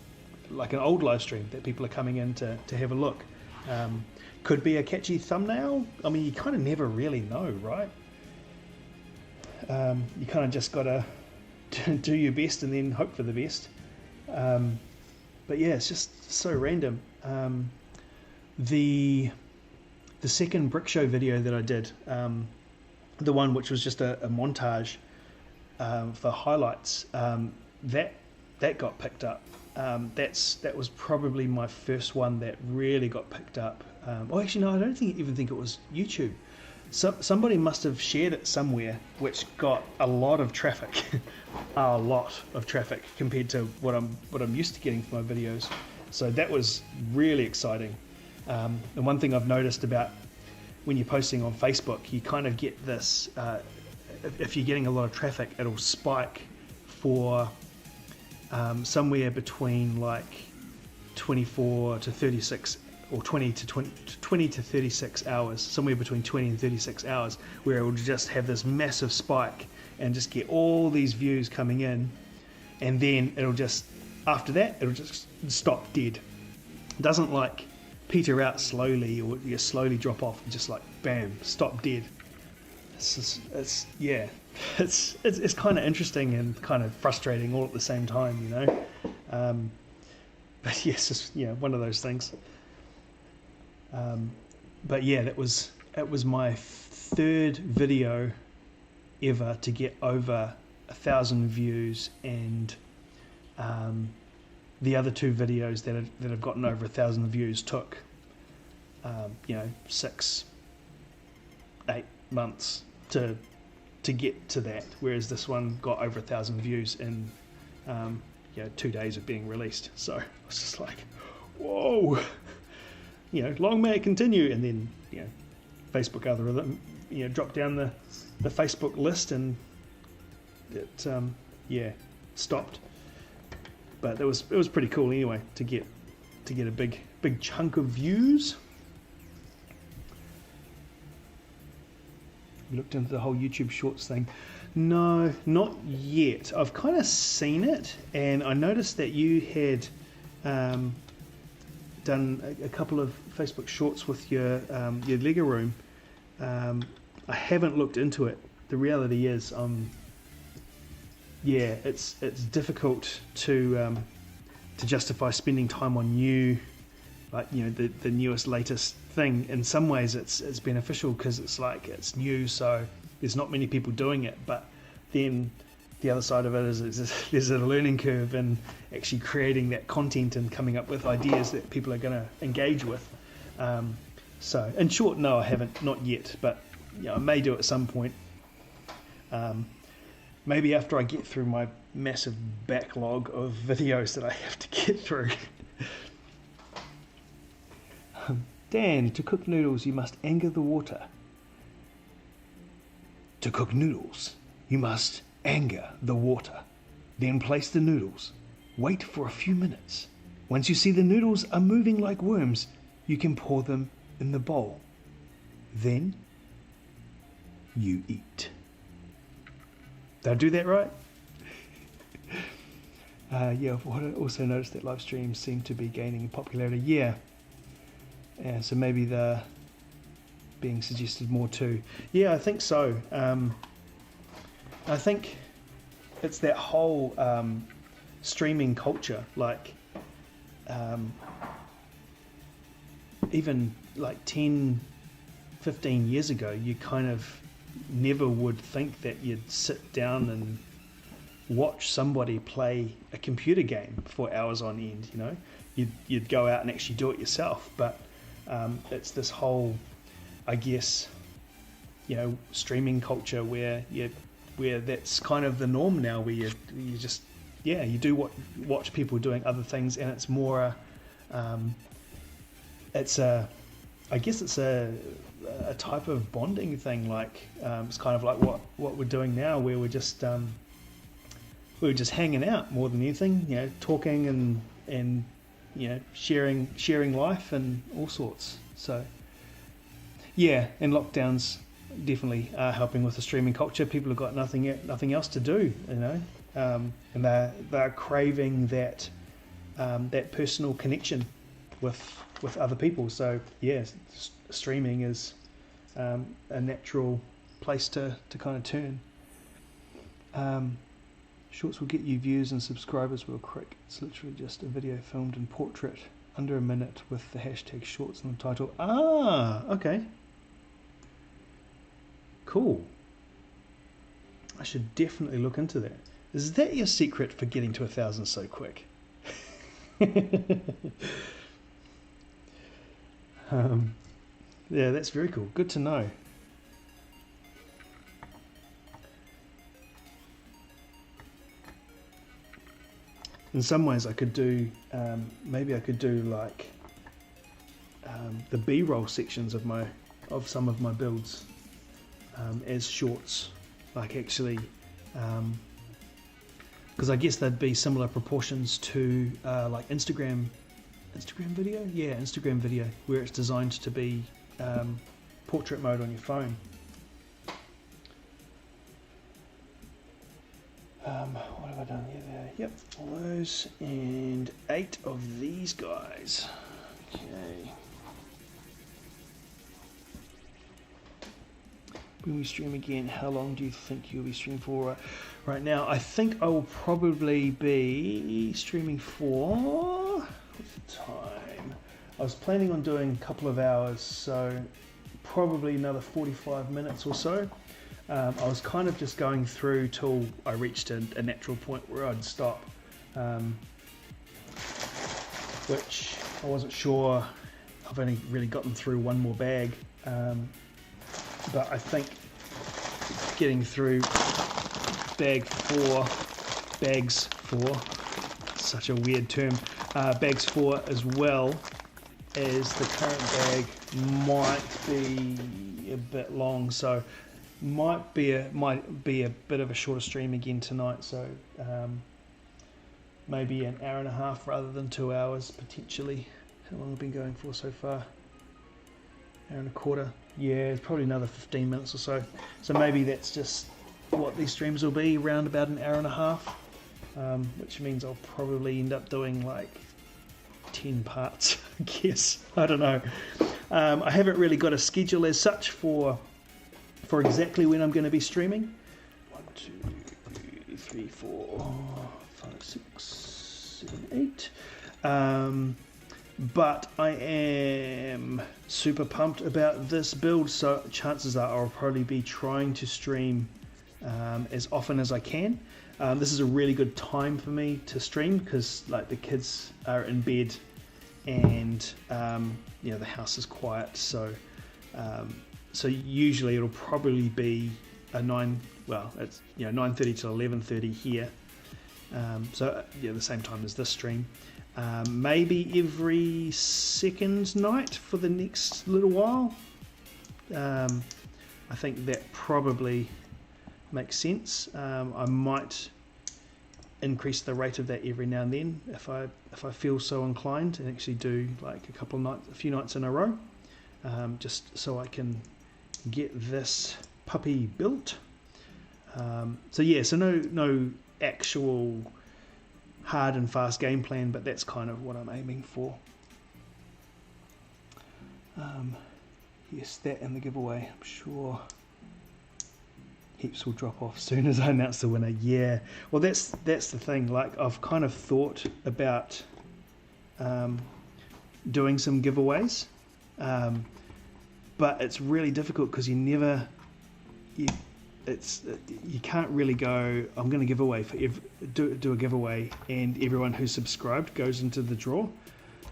like an old live stream that people are coming in to have a look. Could be a catchy thumbnail. I mean, you kind of never really know, right? You kind of just got to do your best and then hope for the best. But yeah, it's just so random. The second brick show video that I did, the one which was just a montage for highlights, that got picked up. That was probably my first one that really got picked up. Well, actually, no, I don't even think it was YouTube. Somebody must have shared it somewhere, which got a lot of traffic, a lot of traffic compared to what I'm used to getting for my videos. So that was really exciting. And one thing I've noticed about when you're posting on Facebook, you kind of get this, if you're getting a lot of traffic, it'll spike for somewhere between like 24 to 36 or 20 to 36 hours, somewhere between 20 and 36 hours, where it will just have this massive spike and just get all these views coming in. and then it'll just, after that, it'll just stop dead. It doesn't like peter out slowly or you slowly drop off, just like bam, stop dead. It's kind of interesting and kind of frustrating all at the same time, you know. But yes, it's one of those things. But yeah, it was my third video ever to get over 1,000 views, and the other two videos that have gotten over 1,000 views took 6-8 months to get to that, whereas this one got over 1,000 views in 2 days of being released. So I was just like, whoa, long may it continue. And then Facebook algorithm dropped down the Facebook list, and it stopped. But it was pretty cool anyway to get a big chunk of views. You looked into the whole YouTube Shorts thing? No, not yet. I've kind of seen it, and I noticed that you had done a couple of Facebook Shorts with your Lego room. I haven't looked into it. The reality is, it's difficult to justify spending time on the newest, latest thing. In some ways, it's beneficial because it's new, so there's not many people doing it. But then the other side of it is there's a learning curve in actually creating that content and coming up with ideas that people are going to engage with. So in short, no, I haven't, not yet, but I may do it at some point. Maybe after I get through my massive backlog of videos that I have to get through. Dan, to cook noodles, you must anger the water. To cook noodles, you must anger the water. Then place the noodles. Wait for a few minutes. Once you see the noodles are moving like worms, you can pour them in the bowl. Then you eat. Did I do that right? I've also noticed that live streams seem to be gaining popularity. Yeah, so maybe they're being suggested more too. Yeah, I think so. I think it's that whole streaming culture, even 10, 15 years ago, you kind of never would think that you'd sit down and watch somebody play a computer game for hours on end. You'd go out and actually do it yourself. But it's this whole, I guess, streaming culture where that's kind of the norm now, where you just you do watch people doing other things, and it's more it's a type of bonding thing. It's kind of like what we're doing now, where we're just hanging out more than anything, talking and sharing life and all sorts. So and lockdowns definitely are helping with the streaming culture. People have got nothing else to do, and they're craving that personal connection with other people. So streaming is a natural place to kind of turn. Shorts will get you views and subscribers real quick. It's literally just a video filmed in portrait under a minute with the hashtag shorts in the title. Okay. Cool. I should definitely look into that. Is that your secret for getting to 1,000 so quick? That's very cool. Good to know. In some ways, I could do, maybe I could do the B-roll sections of some of my builds as shorts, because I guess they'd be similar proportions to Instagram video. Yeah, Instagram video, where it's designed to be portrait mode on your phone. What have I done here? Yep, all those, and 8 of these guys. Okay. When we stream again, how long do you think you'll be streaming for? Right now, I think I will probably be streaming for... what's the time? I was planning on doing a couple of hours, so probably another 45 minutes or so. I was kind of just going through till I reached a natural point where I'd stop, which I wasn't sure. I've only really gotten through one more bag, but I think getting through bags 4, such a weird term, bags 4 as well as the current bag might be a bit long, so might be a bit of a shorter stream again tonight, so maybe an hour and a half rather than 2 hours potentially. How long have I been going for so far? Hour and a quarter. Yeah, it's probably another 15 minutes or so. So maybe that's just what these streams will be, around about an hour and a half, which means I'll probably end up doing like 10 parts, I guess. I don't know. I haven't really got a schedule as such for exactly when I'm going to be streaming. 1, 2, 3, 4, 5, 6, 7, 8. But I am super pumped about this build, so chances are I'll probably be trying to stream as often as I can. This is a really good time for me to stream because like the kids are in bed and the house is quiet, so usually it'll probably be a 9:30 to 11:30 here. The same time as this stream. Maybe every second night for the next little while. I think that probably makes sense. I might increase the rate of that every now and then if I feel so inclined, and actually do like a few nights in a row, just so I can get this puppy built. So no actual hard and fast game plan, but that's kind of what I'm aiming for. Yes, that and the giveaway. I'm sure heaps will drop off soon as I announce the winner. Yeah, well that's the thing. Like I've kind of thought about doing some giveaways, but it's really difficult because you can't really go, I'm going to give away do a giveaway and everyone who's subscribed goes into the draw,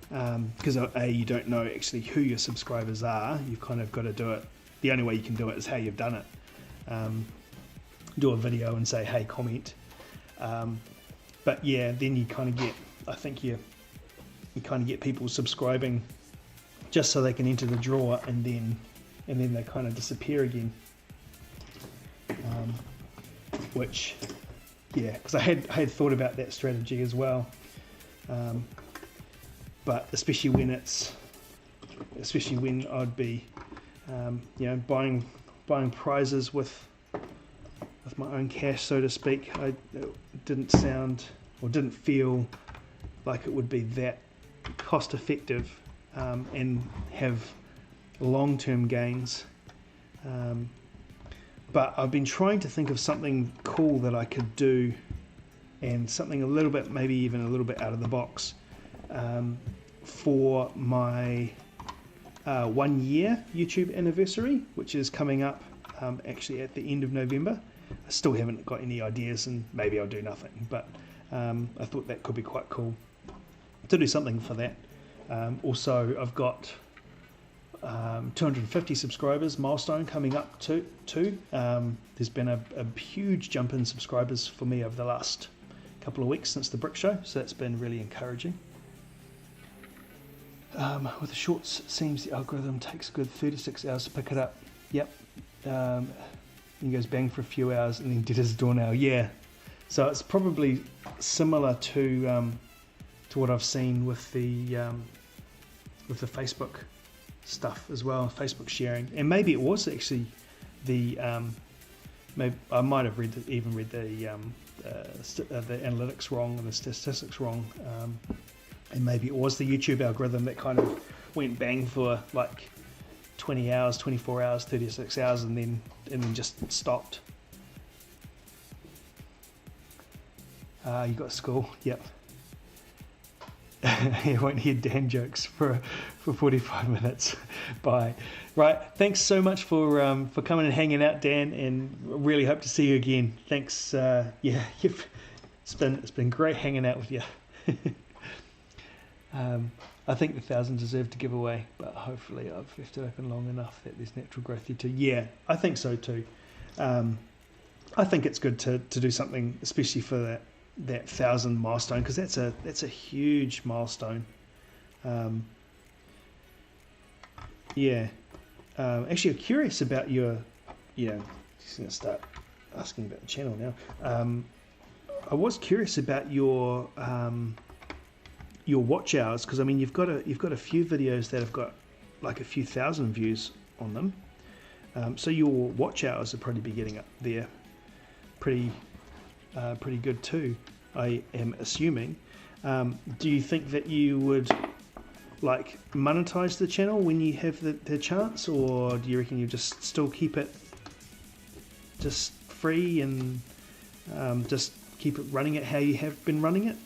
because you don't know actually who your subscribers are. You've kind of got to do it. The only way you can do it is how you've done it. Do a video and say, hey, comment. But yeah, then you kind of get, I think you kind of get people subscribing just so they can enter the draw, and then they kind of disappear again. Which, yeah, because I had thought about that strategy as well, but especially when I'd be, buying prizes with my own cash, so to speak. It didn't feel like it would be that cost effective and have long-term gains. But I've been trying to think of something cool that I could do, and something maybe even a little bit out of the box, for my 1 year YouTube anniversary, which is coming up actually at the end of November. I still haven't got any ideas, and maybe I'll do nothing, but I thought that could be quite cool to do something for that. Also, I've got 250 subscribers milestone coming up too. There's been a huge jump in subscribers for me over the last couple of weeks since the Brick Show, so that's been really encouraging. With the shorts, it seems the algorithm takes a good 36 hours to pick it up. Yep. He goes bang for a few hours and then did his door nail. Yeah. So it's probably similar to what I've seen with the Facebook stuff as well, Facebook sharing, and maybe it was actually the maybe I might have even read the analytics wrong and the statistics wrong, and maybe it was the YouTube algorithm that kind of went bang for like 20 hours, 24 hours, 36 hours, and then just stopped. You got school, yep. You won't hear Dan jokes for 45 minutes. Bye. Right, thanks so much for coming and hanging out, Dan, and really hope to see you again. Thanks. Yeah, it's been great hanging out with you. I think the 1,000 deserve to give away, but hopefully I've left it open long enough that there's natural growth there too. Yeah, I think so too. I think it's good to do something, especially for that 1,000 milestone, because that's a huge milestone. Yeah. Actually, I'm curious about your. Just gonna start asking about the channel now. I was curious about your watch hours, because I mean you've got a few videos that have got like a few thousand views on them. So your watch hours would probably be getting up there pretty good too, I am assuming. Do you think that you would like monetize the channel when you have the chance, or do you reckon you just still keep it just free and just keep it running it how you have been running it?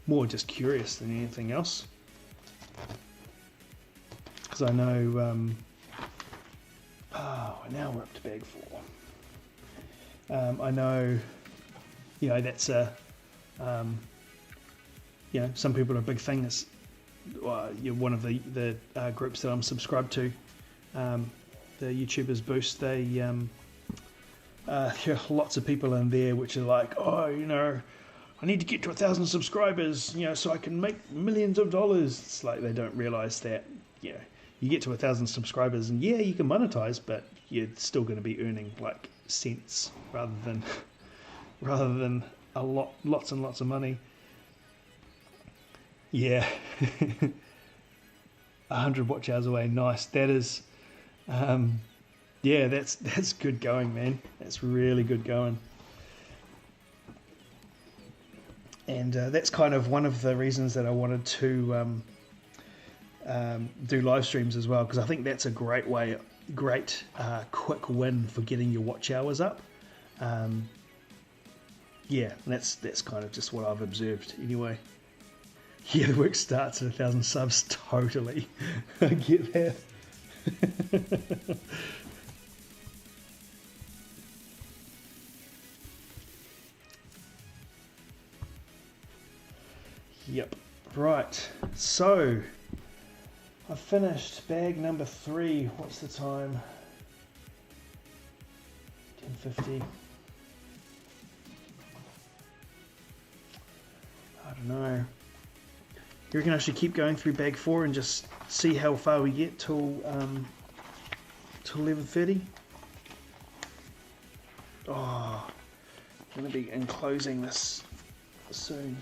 More just curious than anything else, because I know now we're up to bag 4. I know, that's a some people are a big thing. It's one of the groups that I'm subscribed to, the YouTubers Boost. They there are lots of people in there which are like, I need to get to 1,000 subscribers, so I can make millions of dollars. It's like they don't realize that, you get to 1,000 subscribers and you can monetize, but you're still going to be earning like cents rather than lots and lots of money. Yeah. 100 watch hours away. Nice. That is, that's good going, man. That's really good going. And that's kind of one of the reasons that I wanted to do live streams as well, because I think that's a great quick win for getting your watch hours up. That's kind of just what I've observed anyway. Yeah, the work starts at 1,000 subs. Totally. I get that. Yep. Right. So I've finished bag number 3. What's the time? 10:50. I don't know. You reckon I should keep going through bag 4 and just see how far we get till 11:30? Oh, I'm going to be enclosing this soon.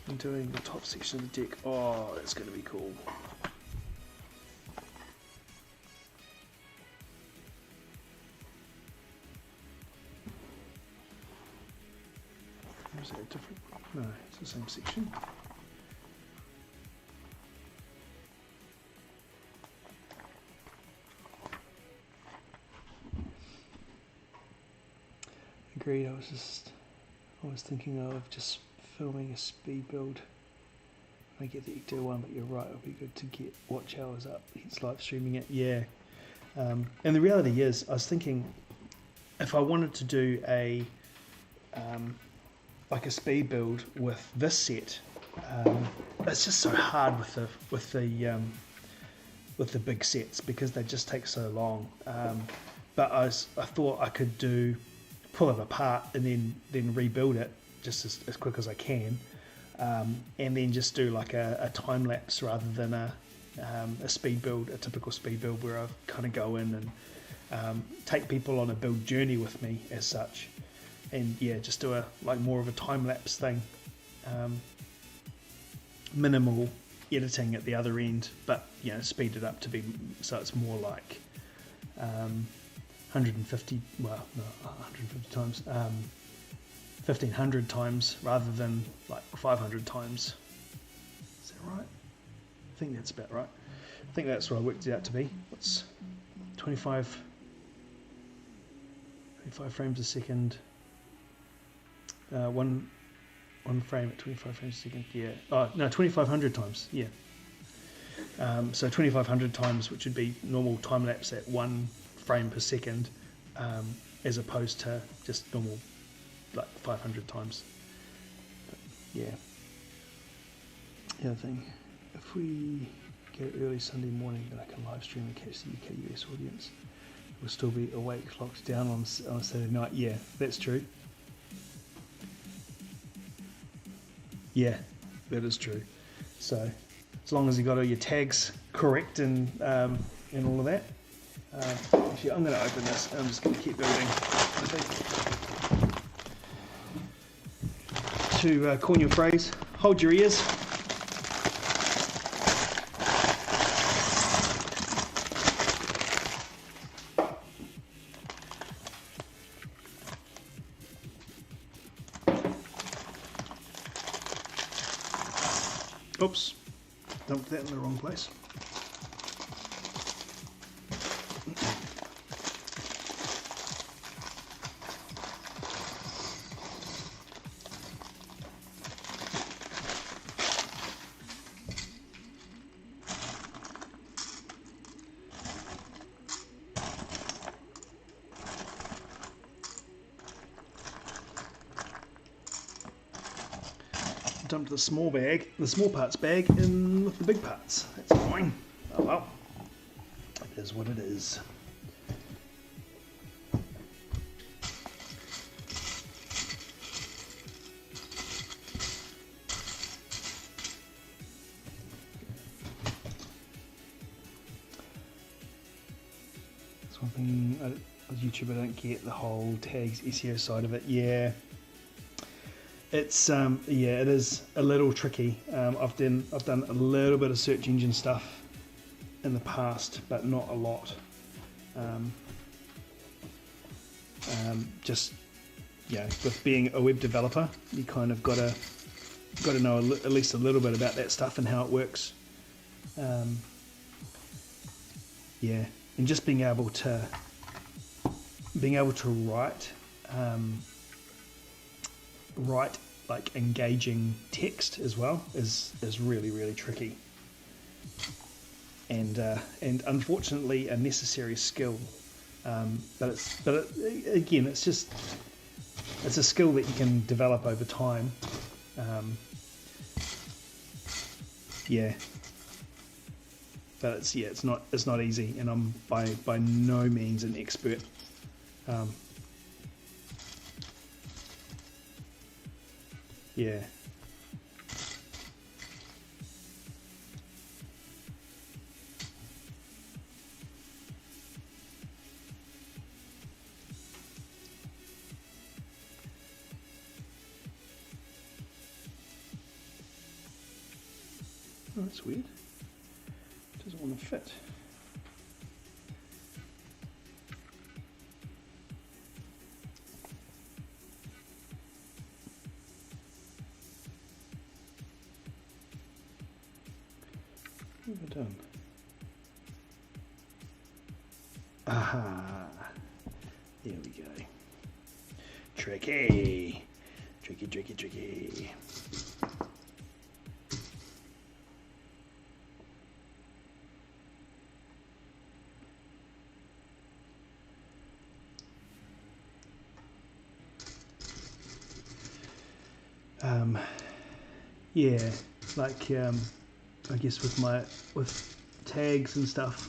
I'm doing the top section of the deck. Oh, that's going to be cool. Is that different? No, it's the same section. Agreed. I was thinking of just filming a speed build. I get the Ecto one, but you're right. It'll be good to get watch hours up. Hence live streaming it. Yeah. And the reality is, I was thinking if I wanted to do a like a speed build with this set, it's just so hard with the big sets because they just take so long. But I thought I could pull it apart and then rebuild it just as quick as I can, and then just do like a time lapse rather than a speed build, a typical speed build where I kind of go in and take people on a build journey with me as such. And just do more of a time lapse thing. minimal editing at the other end, but speed it up to be so it's more like 150 times, 1500 times rather than like 500 times. Is that right? I think that's about right. I think that's what I worked it out to be. What's 25 frames a second? One frame at 25 frames a second. Yeah. Oh no, 2500 times. Yeah. So 2500 times, which would be normal time lapse at 1 frame per second, as opposed to just normal like 500 times. But yeah. The other thing, if we go early Sunday morning, then I can live stream and catch the UK US audience. We'll still be awake, locked down on Saturday night. Yeah, that's true. Yeah, that is true. So as long as you got all your tags correct and all of that. Actually, I'm going to open this. I'm just going to keep building. To coin your phrase, hold your ears. Oops, dumped that in the wrong place. Dumped the small parts bag in with the big parts. That's annoying. Oh well, it is what it is. That's one thing as a YouTuber I don't get the whole tags SEO side of it. Yeah. It's it is a little tricky. I've done a little bit of search engine stuff in the past, but not a lot. Just with being a web developer, you kind of got to know at least a little bit about that stuff and how it works. And just being able to write like engaging text as well is really, really tricky, and unfortunately a necessary skill, but it's a skill that you can develop over time. But it's not easy, and I'm by no means an expert. Yeah. Oh, that's weird. It doesn't want to fit. What have I done? Aha! There we go. Tricky! Tricky, tricky, tricky. Yeah, like I guess with tags and stuff,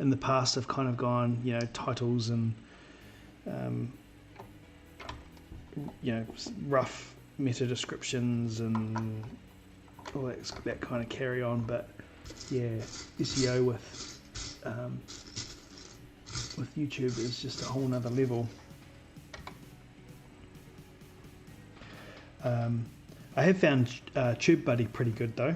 in the past I've kind of gone, titles and rough meta descriptions and all that kind of carry on. But yeah, SEO with YouTube is just a whole nother level. I have found TubeBuddy pretty good though,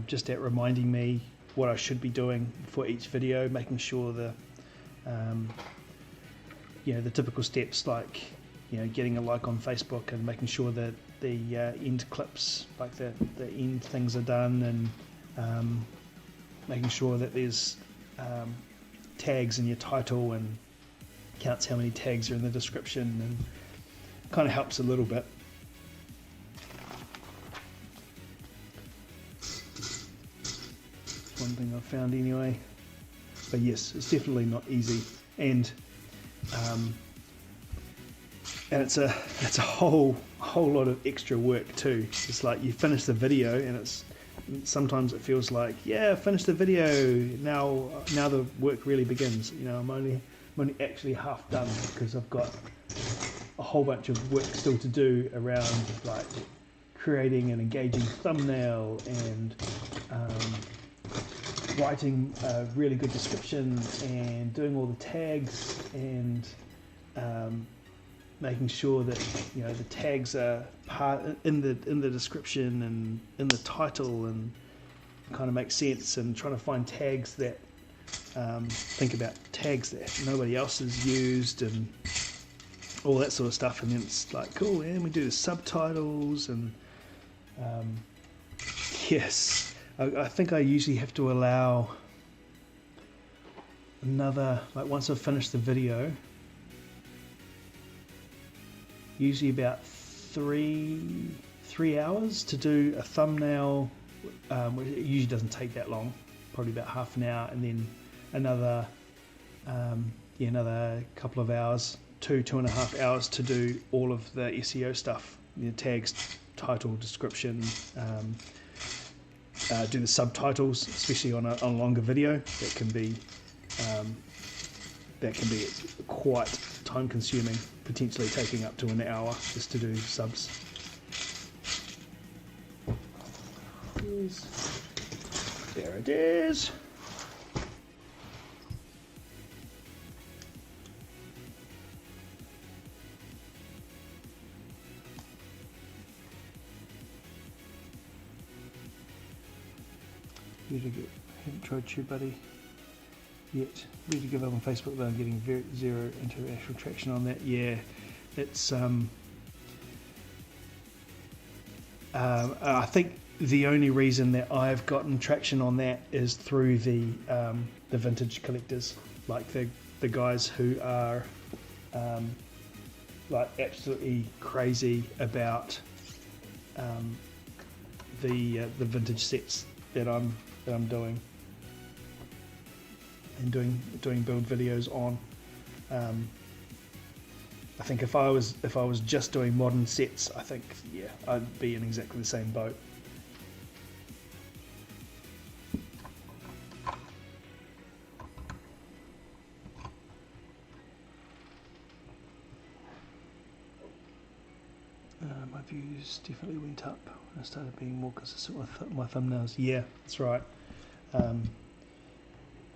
just at reminding me what I should be doing for each video, making sure the the typical steps, like getting a like on Facebook and making sure that the end clips, like the end things, are done, and making sure that there's tags in your title and counts how many tags are in the description, and kind of helps a little bit. One thing I've found anyway. But yes, it's definitely not easy, and it's a whole lot of extra work too. It's like you finish the video, and sometimes it feels like, yeah, finish the video, now the work really begins. I'm only actually half done, because I've got a whole bunch of work still to do around like creating an engaging thumbnail and writing a really good description and doing all the tags and making sure that the tags are in the description and in the title and kind of make sense, and trying to find tags that think about tags that nobody else has used and all that sort of stuff. And then it's like, cool, and we do the subtitles, and yes, I think I usually have to allow another, like once I've finished the video, usually about three hours to do a thumbnail. It usually doesn't take that long, probably about half an hour, and then another couple of hours, 2.5 hours to do all of the SEO stuff, tags, title, description, do the subtitles, especially on a longer video. That can be quite time consuming, potentially taking up to an hour just to do subs. There it is. I haven't tried TubeBuddy yet. Ready to give up on Facebook, though I'm getting zero actual traction on that. Yeah, it's I think the only reason that I've gotten traction on that is through the vintage collectors, like the guys who are like absolutely crazy about the vintage sets that I'm doing and doing build videos on. I think if I was just doing modern sets, I think, yeah, I'd be in exactly the same boat. My views definitely went up when I started being more consistent with my thumbnails. Yeah, that's right.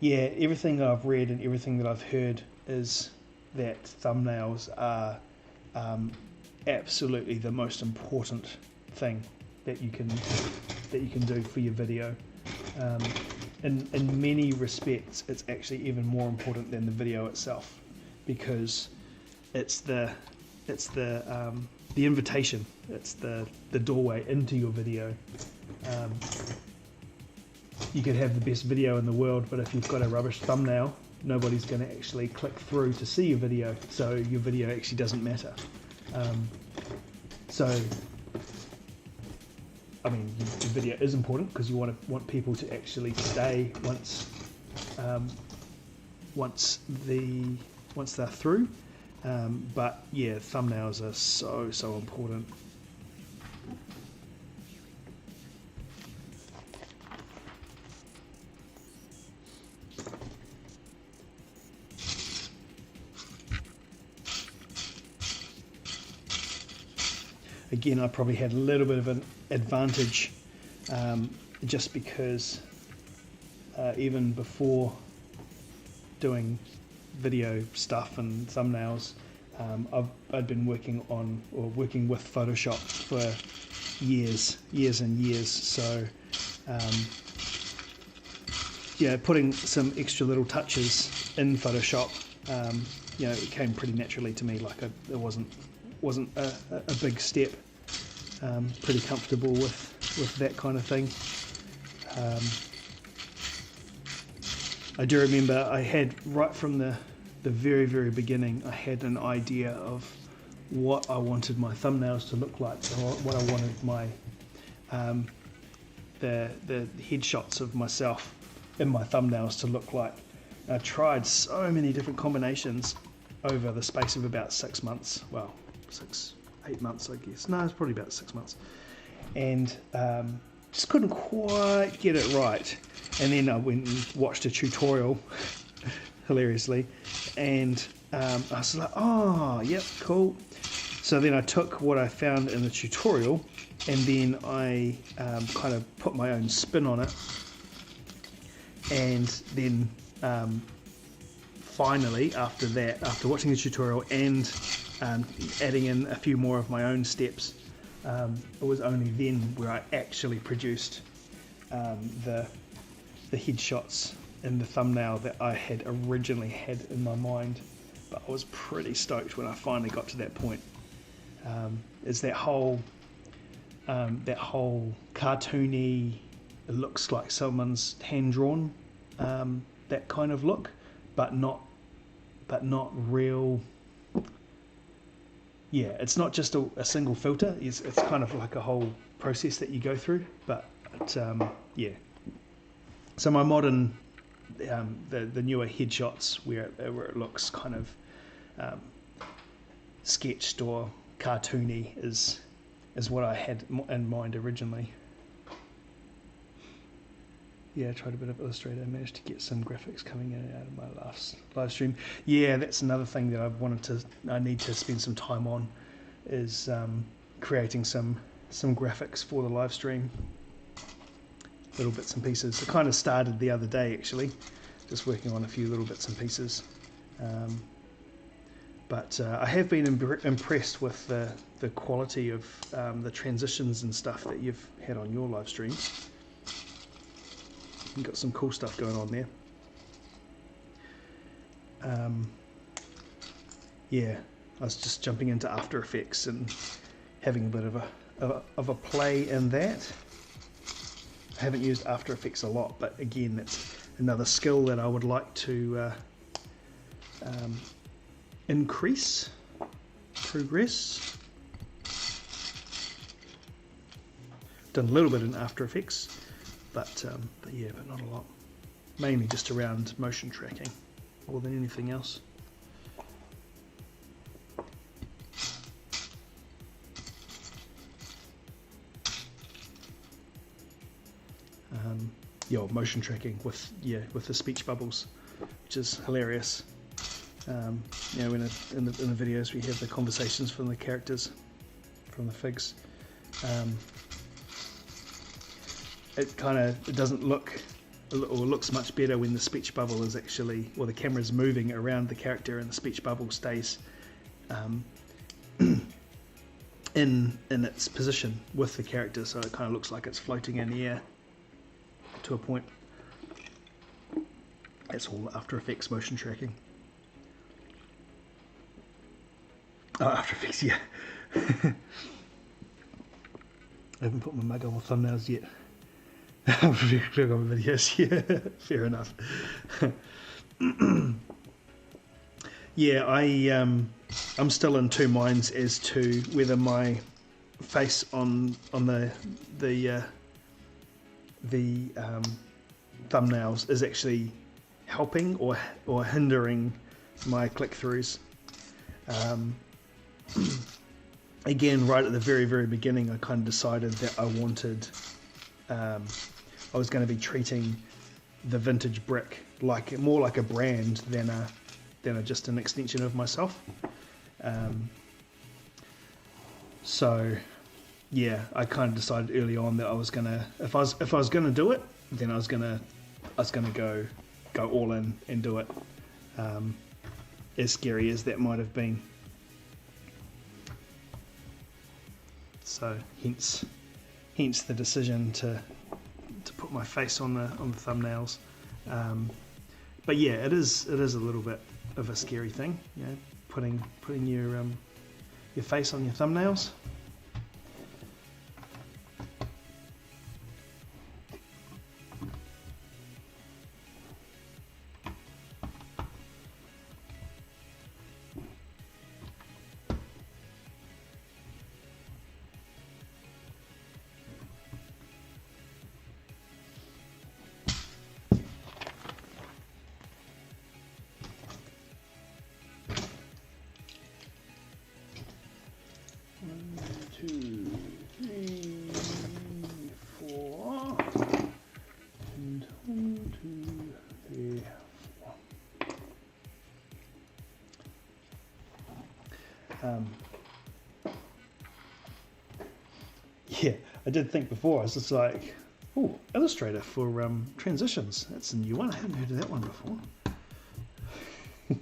Yeah, everything I've read and everything that I've heard is that thumbnails are absolutely the most important thing that you can do for your video. In many respects, it's actually even more important than the video itself, because it's the invitation, it's the doorway into your video. You could have the best video in the world, but if you've got a rubbish thumbnail, nobody's going to actually click through to see your video, so your video actually doesn't matter. So, I mean, your video is important because you want people to actually stay once they're through. But yeah, thumbnails are so important. Again, I probably had a little bit of an advantage, just because even before doing video stuff and thumbnails, I'd been working with Photoshop years and years. So yeah, putting some extra little touches in Photoshop, you know, it came pretty naturally to me. Like it wasn't a big step. Pretty comfortable with that kind of thing. I do remember I had, right from the very, very beginning, I had an idea of what I wanted my thumbnails to look like, or what I wanted my the headshots of myself in my thumbnails to look like. I tried so many different combinations over the space of about 6 months. Well, 8 months, I guess. No, it's probably about 6 months. And just couldn't quite get it right. And then I went and watched a tutorial, hilariously, and I was like, oh, yep, cool. So then I took what I found in the tutorial, and then I kind of put my own spin on it. And then finally, after that, after watching the tutorial and adding in a few more of my own steps, it was only then where I actually produced the headshots in the thumbnail that I had originally had in my mind. But I was pretty stoked when I finally got to that point. It's that whole cartoony, it looks like someone's hand drawn, that kind of look, but not real. Yeah, it's not just a single filter. It's kind of like a whole process that you go through. But yeah. So my modern, the newer headshots where it looks kind of sketched or cartoony is what I had in mind originally. Yeah, I tried a bit of Illustrator. I managed to get some graphics coming in and out of my last live stream. Yeah, that's another thing that I need to spend some time on, is creating some graphics for the live stream. Little bits and pieces. It kind of started the other day, actually, just working on a few little bits and pieces. But I have been impressed with the quality of the transitions and stuff that you've had on your live streams. You've got some cool stuff going on there. Yeah, I was just jumping into After Effects and having a bit of a play in that. I haven't used After Effects a lot, but again, that's another skill that I would like to progress. Done a little bit in After Effects, but yeah, but not a lot. Mainly just around motion tracking more than anything else. Yeah, motion tracking with the speech bubbles, which is hilarious. You know, in the videos we have the conversations from the characters, from the figs. It doesn't look, or looks much better when the speech bubble is actually, or the camera's moving around the character and the speech bubble stays in its position with the character, so it kind of looks like it's floating in the air to a point. That's all After Effects motion tracking. Oh, After Effects, yeah. I haven't put my mug on my thumbnails yet. I've clicked on videos, yeah, fair enough. Yeah, I'm still in two minds as to whether my face on the thumbnails is actually helping or hindering my click-throughs. Again, right at the very, very beginning, I kind of decided that I wanted, I was going to be treating the vintage brick more like a brand than just an extension of myself. So yeah, I kind of decided early on that I was gonna, if I was gonna do it, then I was gonna go all in and do it. As scary as that might have been. So hence hence the decision to put my face on the thumbnails. But yeah, it is a little bit of a scary thing, you know, putting your face on your thumbnails. Yeah, I did think before, I was just like, oh, Illustrator for transitions. That's a new one. I haven't heard of that one before. And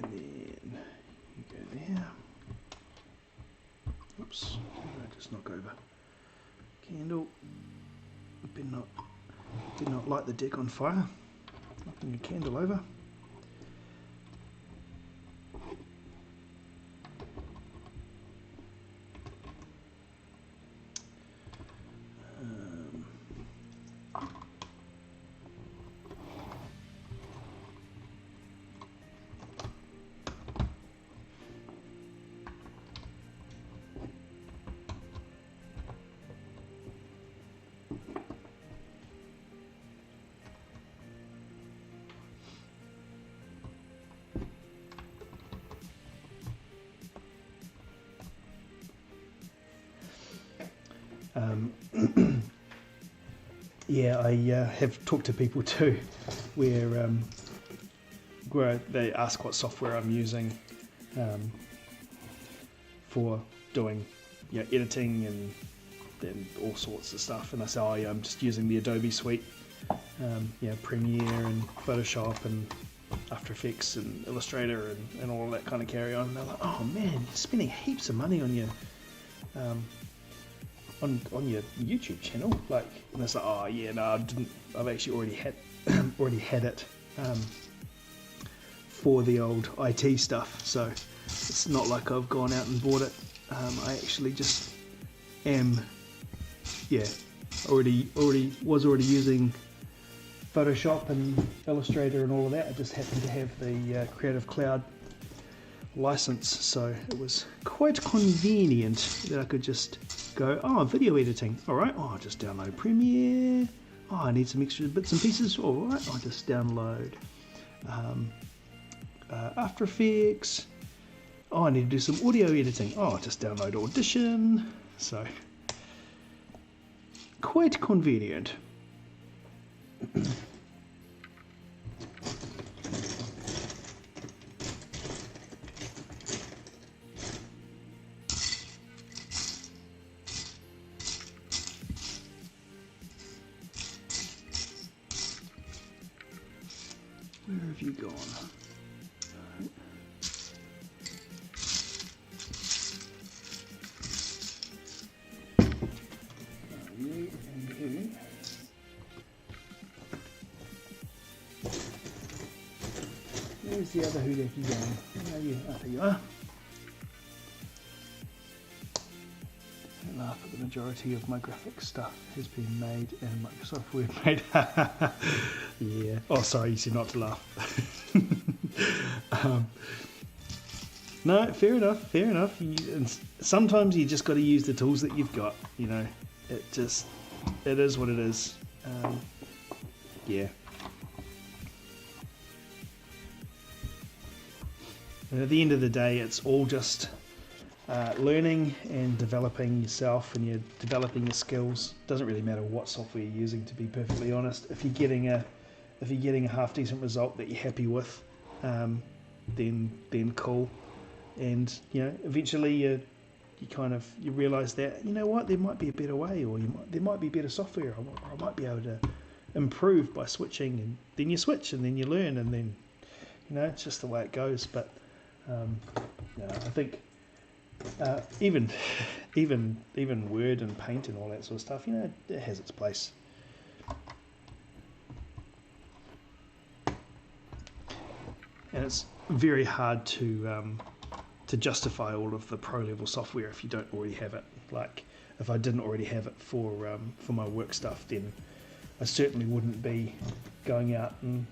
then you go there. Oops, I just knock over. Candle. Did not light the deck on fire. Knocking a candle over. Yeah, I have talked to people too, where they ask what software I'm using for doing, you know, editing and all sorts of stuff, and I say, oh yeah, I'm just using the Adobe suite, you know, Premiere and Photoshop and After Effects and Illustrator and all of that kind of carry on. And they're like, oh man, you're spending heaps of money on your on your YouTube channel, like, and it's like, oh yeah, no, I didn't. I've actually already had it for the old IT stuff, so it's not like I've gone out and bought it. I actually just am, yeah, already using Photoshop and Illustrator and all of that. I just happen to have the Creative Cloud license, so it was quite convenient that I could just go, oh, video editing, all right, oh, I'll just download Premiere. Oh, I need some extra bits and pieces, all right, I'll just download After Effects. Oh, I need to do some audio editing. Oh, I'll just download Audition. So quite convenient. Where have you gone? You and you. Where's the other hoodie going? Where are you? Oh, there you are. Don't laugh at the majority of my graphics stuff has been made in Microsoft Word made. Yeah. Oh, sorry, you said not to laugh. No, fair enough. And sometimes you just got to use the tools that you've got. You know, it is what it is. Yeah. And at the end of the day, it's all just learning and developing yourself, and you're developing your skills. Doesn't really matter what software you're using, to be perfectly honest. If you're getting a half decent result that you're happy with, then cool. And you know, eventually you realise that, you know what, there might be a better way, or there might be better software, or I might be able to improve by switching, and then you switch, and then you learn, and then You know, it's just the way it goes. But I think even Word and Paint and all that sort of stuff, you know, it has its place. And it's very hard to justify all of the pro level software if you don't already have it. Like, if I didn't already have it for my work stuff, then I certainly wouldn't be going out and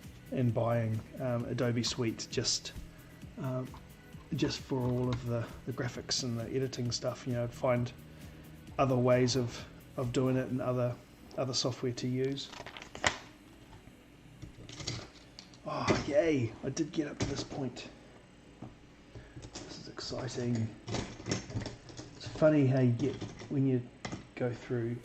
buying Adobe Suite just for all of the graphics and the editing stuff. You know, I'd find other ways of doing it and other software to use. Oh, yay! I did get up to this point. This is exciting. It's funny how you get, when you go through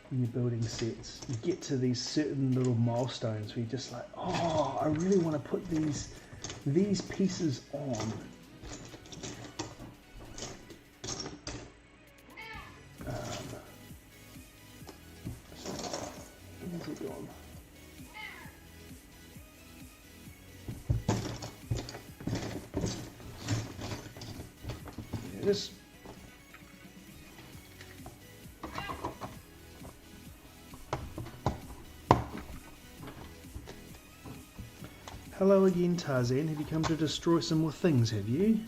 when you're building sets, you get to these certain little milestones where you're just like, oh, I really want to put these pieces on. Where's it gone? There it is. Hello again, Tarzan. Have you come to destroy some more things, have you?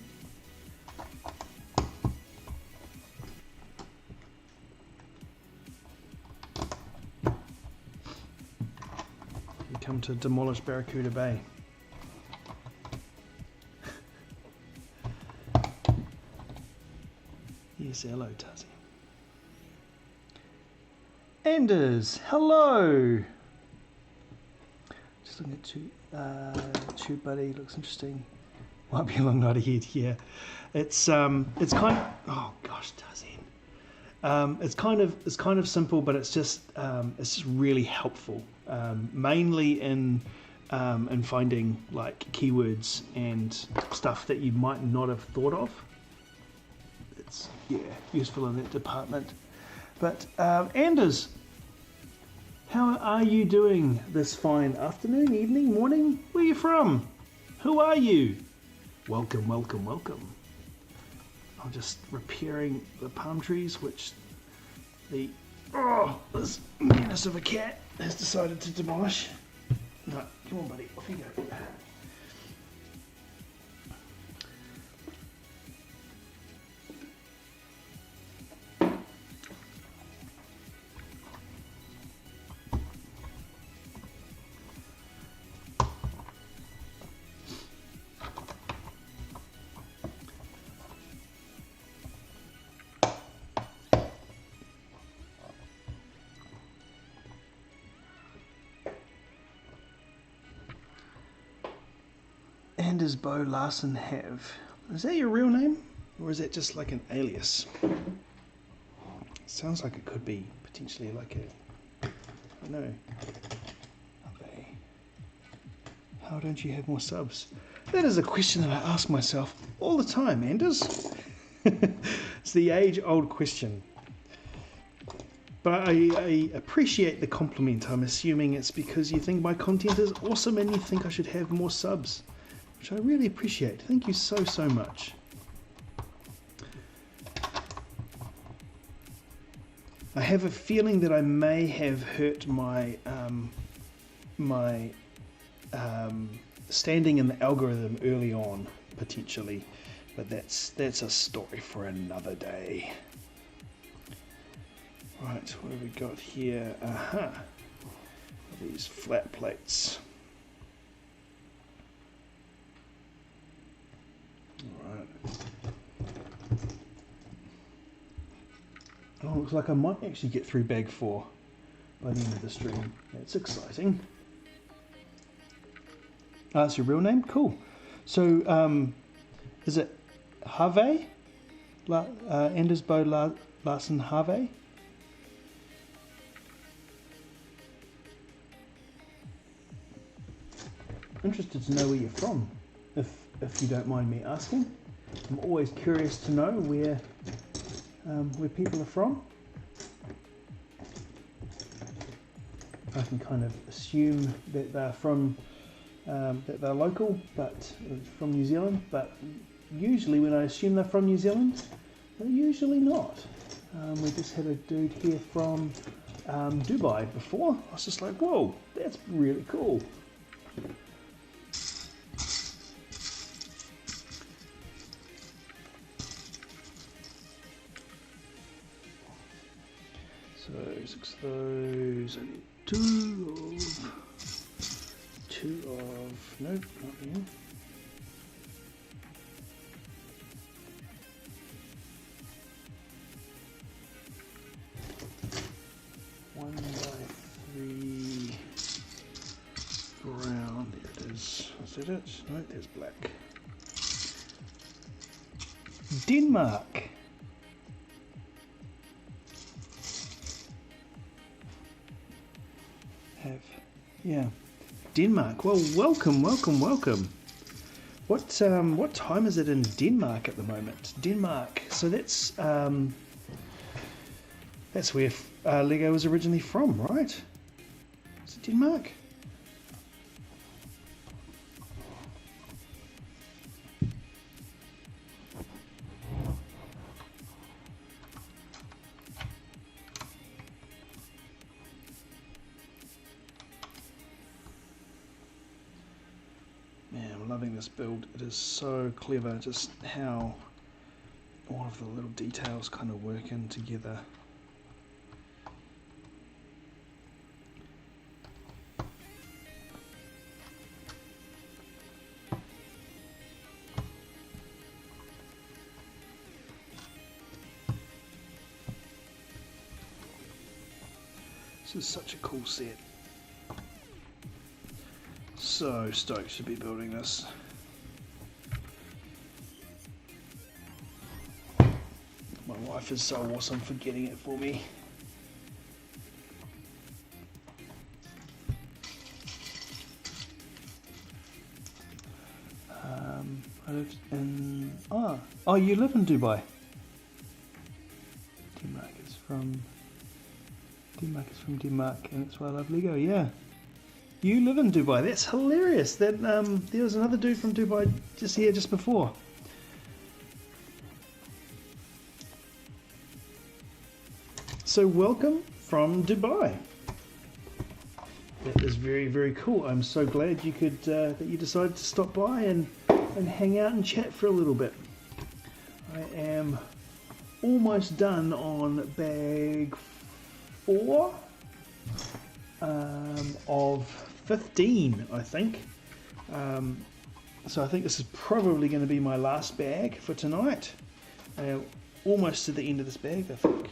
You come to demolish Barracuda Bay. Yes, hello, Tarzan. Anders, hello! Just looking at Tube Buddy, looks interesting. Might be a long night ahead, yeah. It's kind of, oh gosh, Tarzan. It's kind of simple, but it's just really helpful. Mainly in finding like keywords and stuff that you might not have thought of. It's useful in that department. But Anders, how are you doing this fine afternoon, evening, morning? Where are you from? Who are you? Welcome, welcome, welcome. I'm just repairing the palm trees, which this menace of a cat has decided to demolish. No, come on, buddy, off you go. Anders Bo Larson have. Is that your real name? Or is that just like an alias? Sounds like it could be potentially like a... I don't know. Okay. How don't you have more subs? That is a question that I ask myself all the time, Anders. It's the age-old question. But I appreciate the compliment. I'm assuming it's because you think my content is awesome and you think I should have more subs. Which I really appreciate. Thank you so much. I have a feeling that I may have hurt my standing in the algorithm early on, potentially, but that's a story for another day. Right, what have we got here? Aha, these flat plates. Alright. Oh, looks like I might actually get through bag 4 by the end of the stream. That's exciting. Oh, that's your real name? Cool. So, is it Harvey? Anders Bo Larson Harvey? Interested to know where you're from, if you don't mind me asking. I'm always curious to know where people are from. I can kind of assume that they're from that they're local, but from New Zealand. But usually when I assume they're from New Zealand, they're usually not. We just had a dude here from Dubai before. I was just like, whoa, that's really cool. So 6 of those, only two of, nope, not here. One by 3 brown, there it is. Is that it? No, there's black. Denmark. Yeah, Denmark. Well, welcome. What time is it in Denmark at the moment? Denmark. So that's where Lego was originally from, right? Is it Denmark? Man, I'm loving this build. It is so clever, just how all of the little details kind of work in together. This is such a cool set. So stoked to be building this. My wife is so awesome for getting it for me. I live in... Oh, you live in Dubai. Denmark is from Denmark, and that's why I love Lego, yeah. You live in Dubai. That's hilarious. That there was another dude from Dubai just before. So welcome from Dubai. That is very, very cool. I'm so glad you could that you decided to stop by and hang out and chat for a little bit. I am almost done on bag 4 of 15, I think. So I think this is probably going to be my last bag for tonight. Almost to the end of this bag, I think.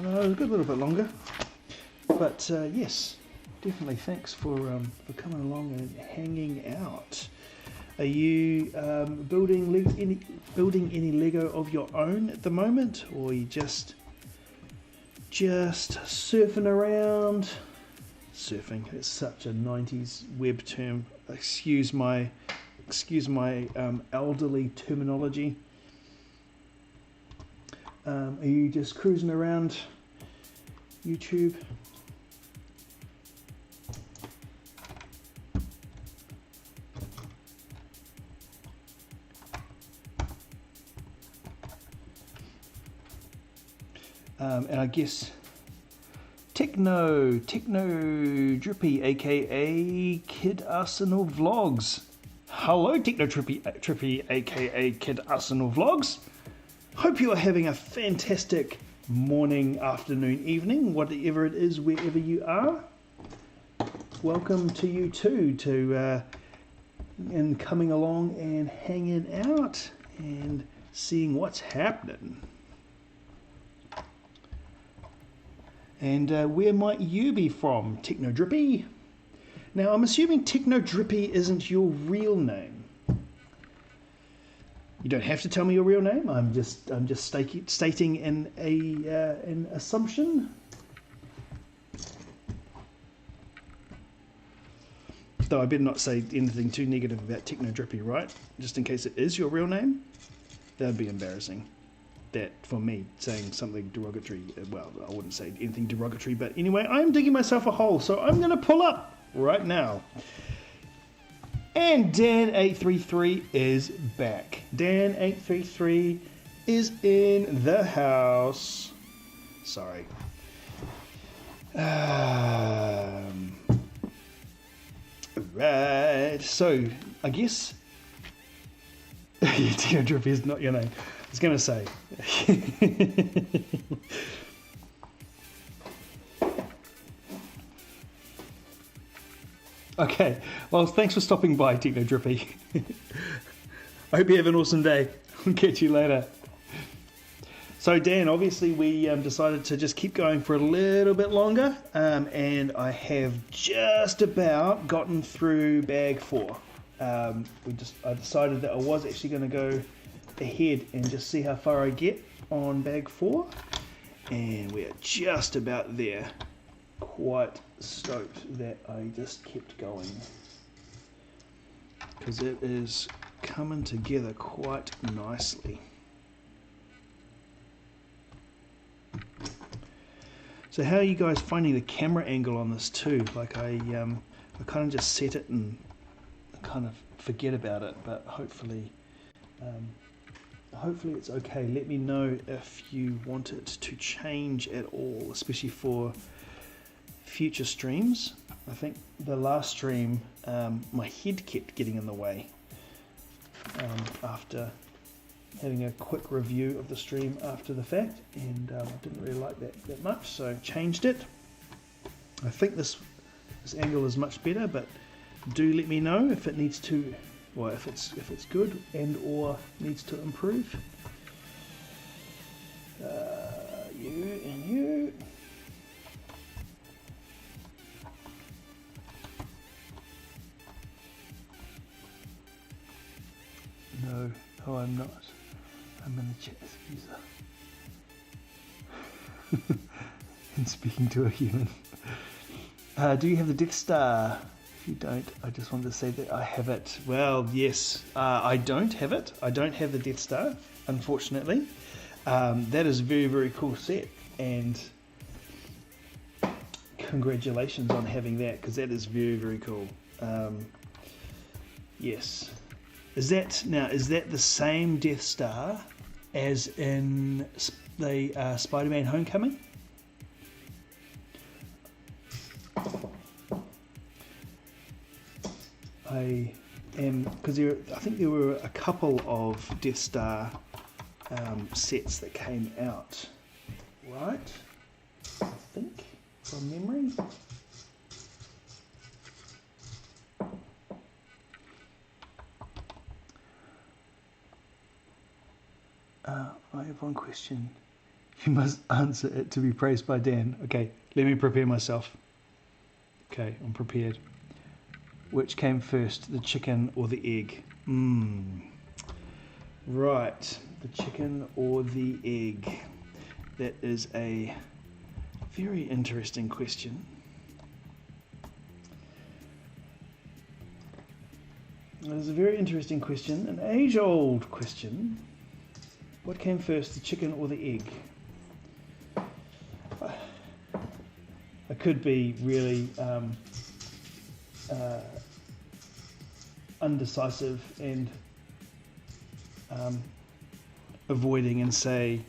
No, a good little bit longer. But yes, definitely thanks for coming along and hanging out. Are you building any Lego of your own at the moment, or are you just surfing around? Surfing is such a 90s web term. Excuse my elderly terminology. Are you just cruising around YouTube? And I guess Techno Drippy, aka Kid Arsenal Vlogs. Hello, Techno Drippy, aka Kid Arsenal Vlogs. Hope you are having a fantastic morning, afternoon, evening, whatever it is, wherever you are. Welcome to you too, and coming along and hanging out and seeing what's happening. And where might you be from, Techno Drippy? Now, I'm assuming Techno Drippy isn't your real name. You don't have to tell me your real name. I'm just stating an assumption. Though I better not say anything too negative about Techno Drippy, right? Just in case it is your real name. That'd be embarrassing. That for me saying something derogatory. Well, I wouldn't say anything derogatory, but anyway, I'm digging myself a hole, so I'm going to pull up right now. And Dan833 is back. Dan833 is in the house. Sorry. Right. So, I guess... Teardrop is not your name. I was going to say. Okay, well, thanks for stopping by, Techno Drippy. I hope you have an awesome day. I'll catch you later. So, Dan, obviously we decided to just keep going for a little bit longer, and I have just about gotten through bag 4. I decided that I was actually going to go ahead and just see how far I get on bag 4, and we are just about there. Quite stoked that I just kept going, because it is coming together quite nicely. So how are you guys finding the camera angle on this too? Like I kind of just set it and kind of forget about it, but hopefully it's okay. Let me know if you want it to change at all, especially for future streams. I think the last stream my head kept getting in the way after having a quick review of the stream after the fact, and I didn't really like that much, so changed it. I think this angle is much better, but do let me know if it needs to, or if it's good and or needs to improve. You and you. No, I'm not. I'm in the chat as a user. And speaking to a human. Do you have the Death Star? If you don't, I just wanted to say that I have it. Well, yes, I don't have it. I don't have the Death Star, unfortunately. That is a very, very cool set, and congratulations on having that, because that is very, very cool. Yes. Is that the same Death Star as in the Spider-Man Homecoming? I am, because I think there were a couple of Death Star sets that came out, right? I think, from memory. I have one question. You must answer it to be praised by Dan. Okay, let me prepare myself. Okay, I'm prepared. Which came first, the chicken or the egg? Right, the chicken or the egg? That is a very interesting question. That is a very interesting question, an age-old question. What came first, the chicken or the egg? I could be really undecisive and avoiding and say,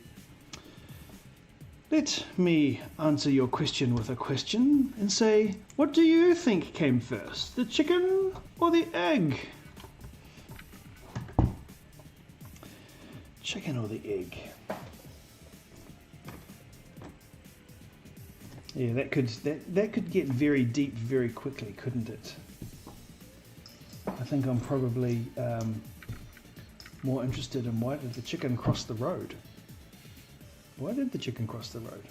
let me answer your question with a question and say, what do you think came first, the chicken or the egg? Chicken or the egg? Yeah, that could get very deep very quickly, couldn't it? I think I'm probably more interested in why did the chicken cross the road? Why did the chicken cross the road?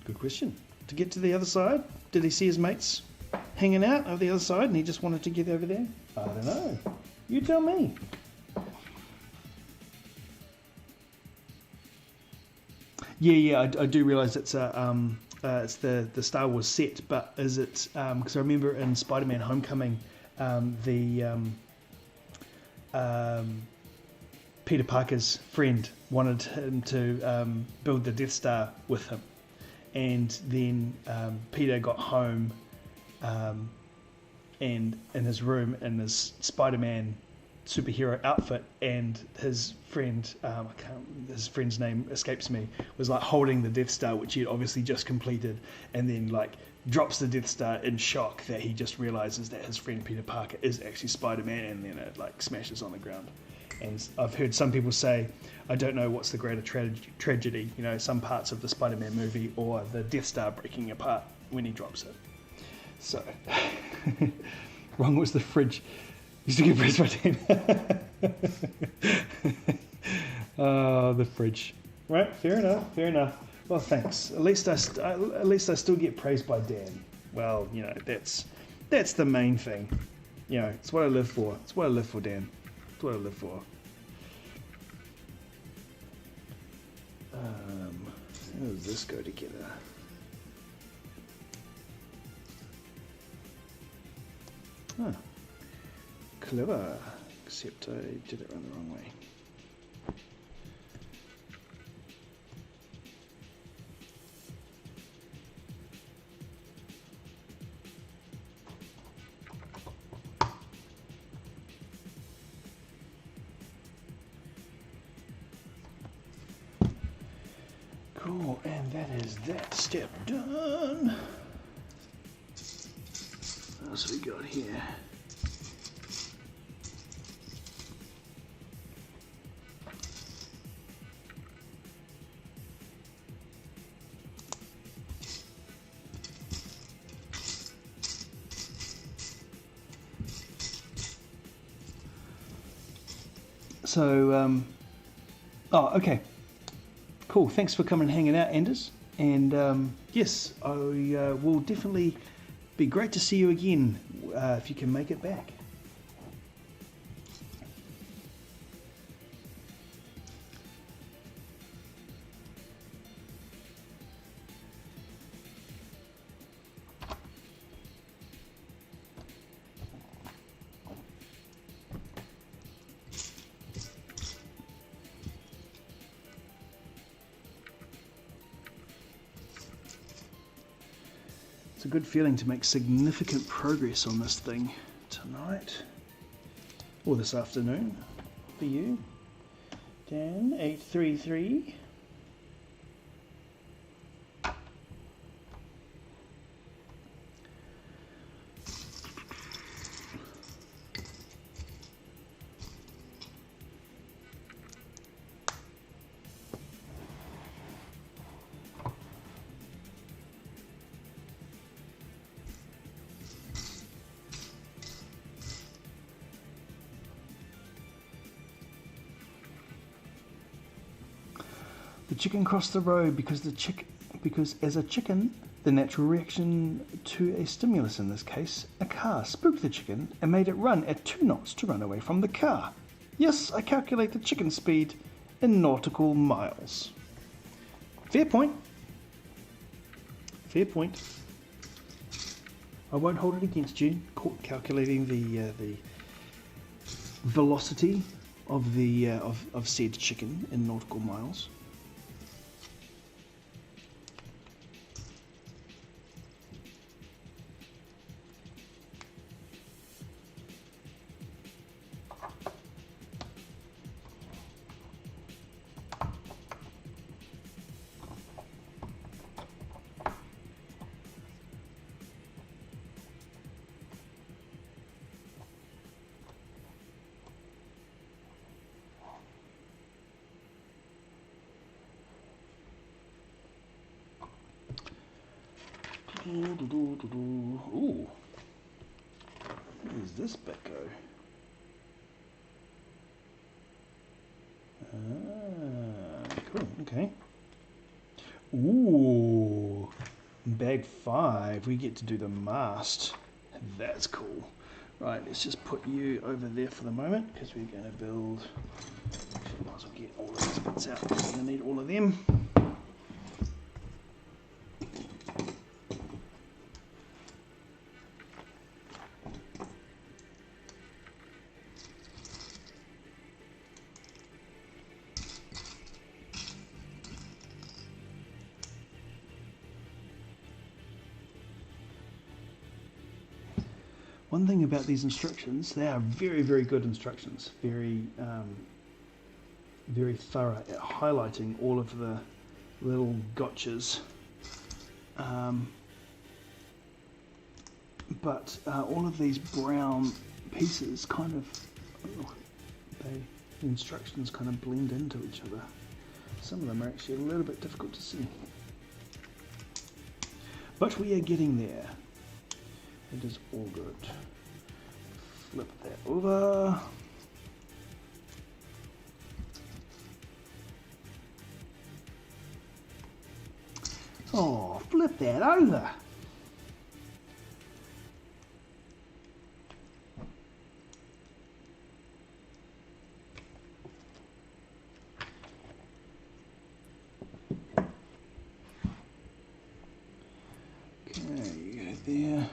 Good question. To get to the other side? Did he see his mates hanging out over the other side and he just wanted to get over there? I don't know. You tell me. Yeah, I do realise it's the Star Wars set, but is it? Because I remember in Spider-Man Homecoming, Peter Parker's friend wanted him to build the Death Star with him, and then Peter got home, and in his room in his Spider-Man superhero outfit, and his friend, his friend's name escapes me, was like holding the Death Star, which he had obviously just completed, and then like drops the Death Star in shock that he just realizes that his friend Peter Parker is actually Spider-Man, and then it like smashes on the ground. And I've heard some people say, I don't know what's the greater tragedy, you know, some parts of the Spider-Man movie or the Death Star breaking apart when he drops it. So, wrong was the fridge. Used to get pressed by Dan. Oh, the fridge. Right, fair enough. Well, thanks. At least I still get praised by Dan. Well, you know, that's the main thing. You know, it's what I live for. It's what I live for, Dan. It's what I live for. How does this go together? Huh. Clever, except I did it the wrong way. Cool, and that is that step done. What else we got here? So, okay. Cool, thanks for coming and hanging out, Anders. And yes, I will definitely be great to see you again if you can make it back. It's a good feeling to make significant progress on this thing tonight, or this afternoon for you. Dan 833. The chicken crossed the road because as a chicken, the natural reaction to a stimulus, in this case, a car, spooked the chicken and made it run at 2 knots to run away from the car. Yes, I calculate the chicken speed in nautical miles. Fair point. Fair point. I won't hold it against you. Calculating the velocity of the of said chicken in nautical miles. Ooh. Where does this bit go? Cool, okay. Ooh. Bag 5, we get to do the mast. That's cool. Right, let's just put you over there for the moment, because we're going to build... Might as well get all of these bits out, because we're going to need all of them. One thing about these instructions, they are very, very good instructions. Very, very thorough at highlighting all of the little gotchas. But all of these brown pieces kind of, the instructions kind of blend into each other. Some of them are actually a little bit difficult to see. But we are getting there. It is all good. Flip that over. Oh, flip that over. There.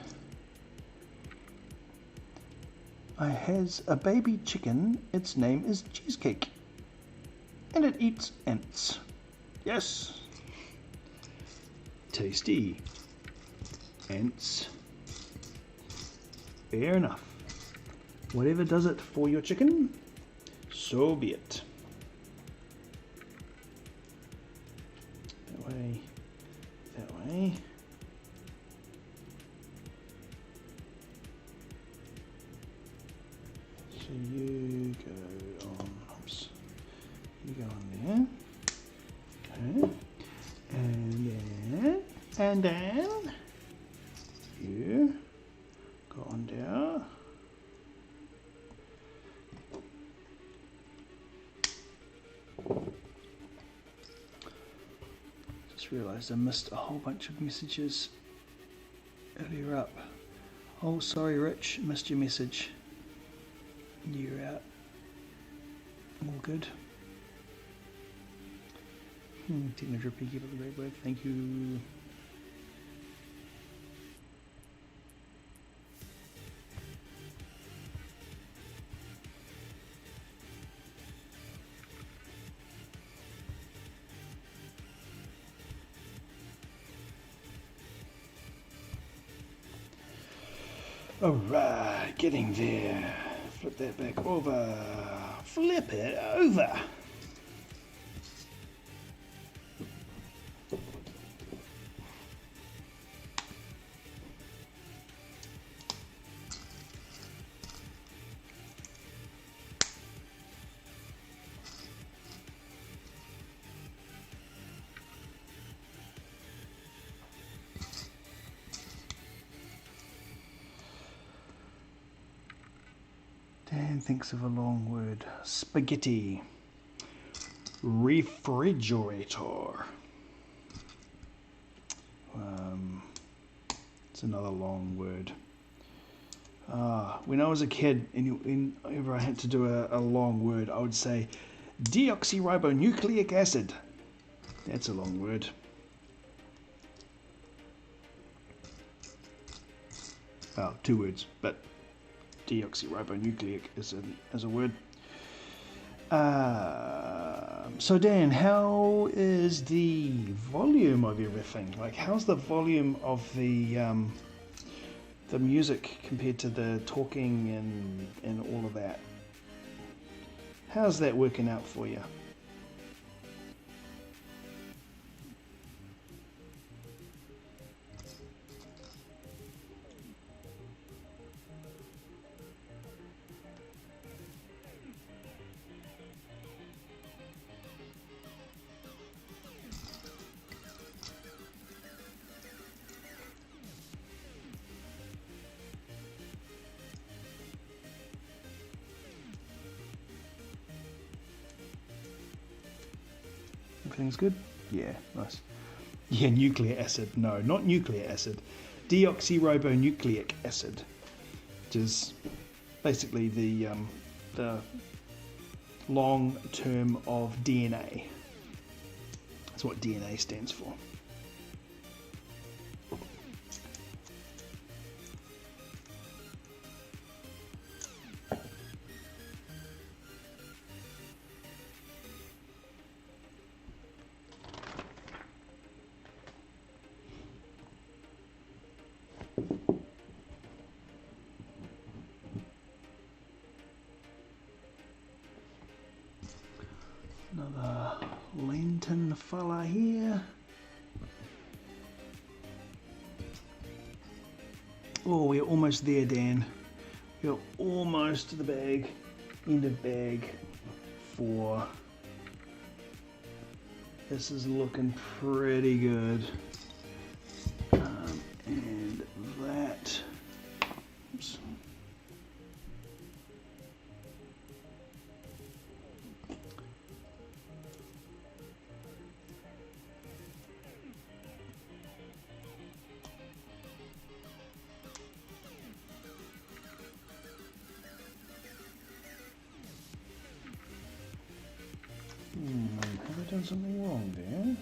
I has a baby chicken. Its name is Cheesecake, and it eats ants. Yes. Tasty. Ants. Fair enough. Whatever does it for your chicken, so be it. That way. That way. So you go on, oops, you go on there, okay, and then you go on there, just realised I missed a whole bunch of messages earlier up. Oh, sorry Rich, missed your message. You're out. All good. Tina Drippy, keep up the great work. Thank you. Alright, getting there. Flip that back over. Flip it over. Dan thinks of a long word. Spaghetti. Refrigerator. It's another long word. When I was a kid, whenever I had to do a long word, I would say deoxyribonucleic acid. That's a long word. Oh, 2 words, but deoxyribonucleic is a word. So Dan, how is the volume of everything? Like, how's the volume of the music compared to the talking and all of that? How's that working out for you? Everything's good? Yeah, nice. Yeah, nucleic acid. No, not nucleic acid. Deoxyribonucleic acid, which is basically the long term of DNA. That's what DNA stands for. fella here. Oh, we're almost there, Dan. We're almost to the bag. End of bag 4. This is looking pretty good. And that. Oops. Have I done something wrong there?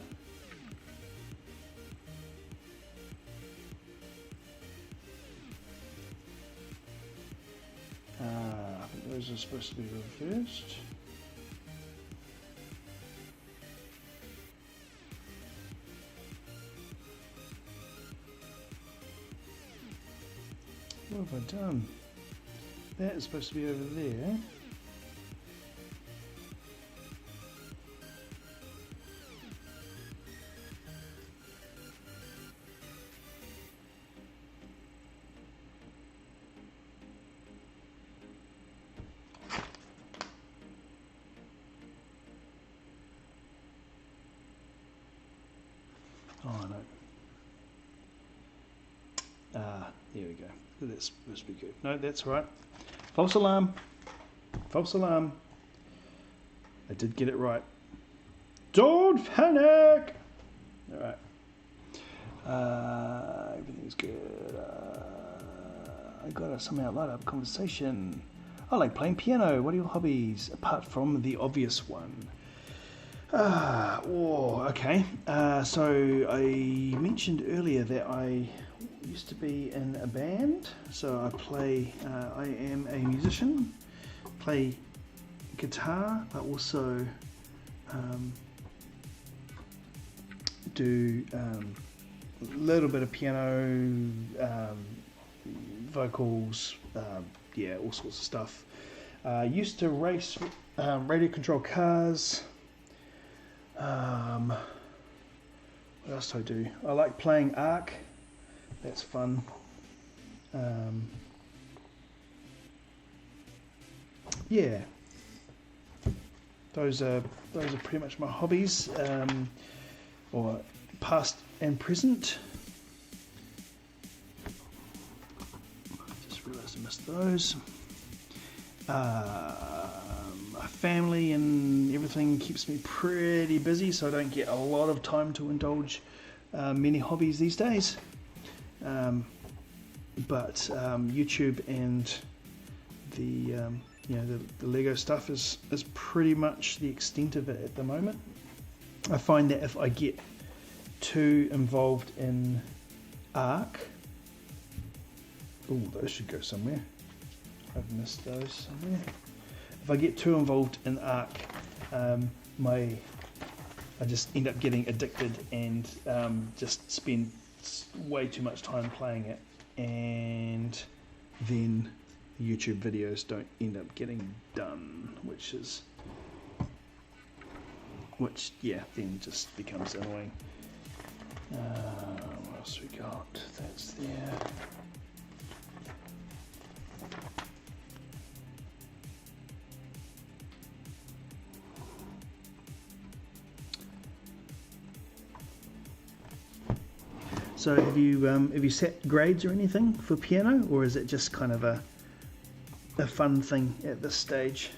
I think those are supposed to be reversed. What have I done? That is supposed to be over there. Oh no. There we go. That's supposed to be good. No, that's right. False alarm. False alarm. I did get it right. Don't panic! Alright. Everything's good. I got some light up conversation. I like playing piano. What are your hobbies? Apart from the obvious one. Okay. So I mentioned earlier that I used to be in a band. So I play, I am a musician, play guitar, but also do a little bit of piano, vocals, yeah, all sorts of stuff. Used to race radio control cars. What else do I do? I like playing Ark. That's fun. Yeah, those are pretty much my hobbies, or past and present. Just realised I missed those. Family and everything keeps me pretty busy, so I don't get a lot of time to indulge many hobbies these days. But YouTube and the the Lego stuff is pretty much the extent of it at the moment. I find that if I get too involved in Ark, oh, those should go somewhere. I've missed those somewhere. If I get too involved in Ark, I just end up getting addicted and just spend way too much time playing it, and then the YouTube videos don't end up getting done, which then just becomes annoying. What else we got? That's there. So have you set grades or anything for piano, or is it just kind of a fun thing at this stage?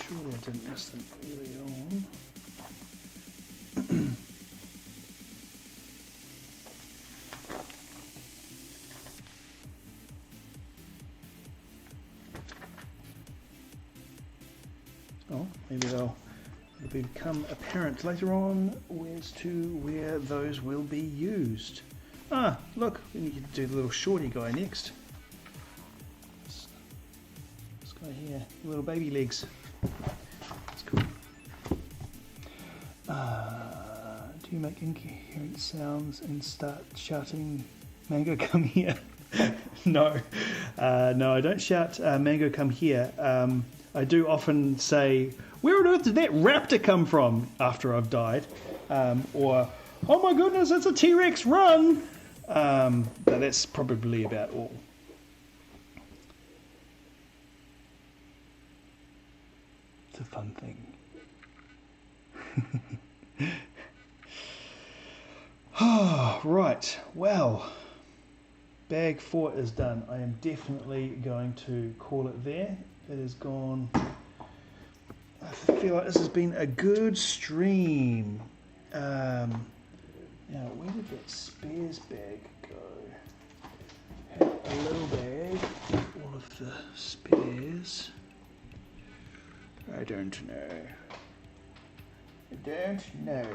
I didn't miss them early on. Oh, maybe they'll become apparent later on as to where those will be used. Ah, look, we need to do the little shorty guy next. This guy here, little baby legs. That's cool. Do you make incoherent sounds and start shouting, "Mango, come here"? No, no, I don't shout, "Mango, come here." I do often say, "Where on earth did that raptor come from?" after I've died, or "Oh my goodness, it's a T-Rex, run!" But that's probably about all. It's a fun thing. Oh, right, well, bag 4 is done. I am definitely going to call it there. It has gone. I feel like this has been a good stream. Now, where did that spares bag go? Had a little bag, all of the spares. I don't know. I don't know.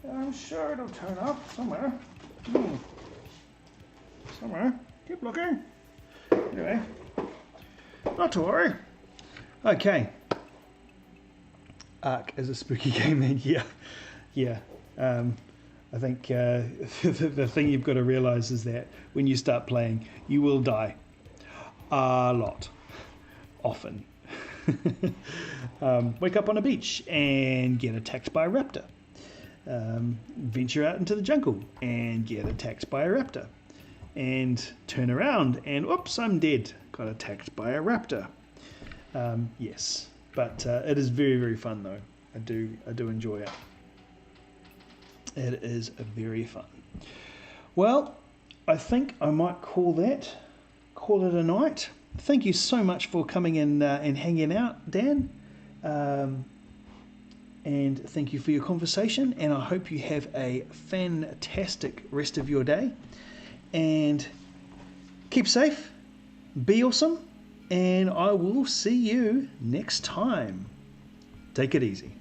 I'm sure it'll turn up somewhere. Somewhere. Keep looking. Anyway, not to worry. Okay. Ark is a spooky game then, yeah. I think the thing you've got to realise is that when you start playing, you will die. A lot. Often. Wake up on a beach and get attacked by a raptor. Venture out into the jungle and get attacked by a raptor. And turn around and oops, I'm dead. Got attacked by a raptor. Yes, but it is very, very fun though. I do enjoy it. It is very fun. Well, I think I might call it a night. Thank you so much for coming in and hanging out, Dan. And thank you for your conversation. And I hope you have a fantastic rest of your day. And keep safe, be awesome, and I will see you next time. Take it easy.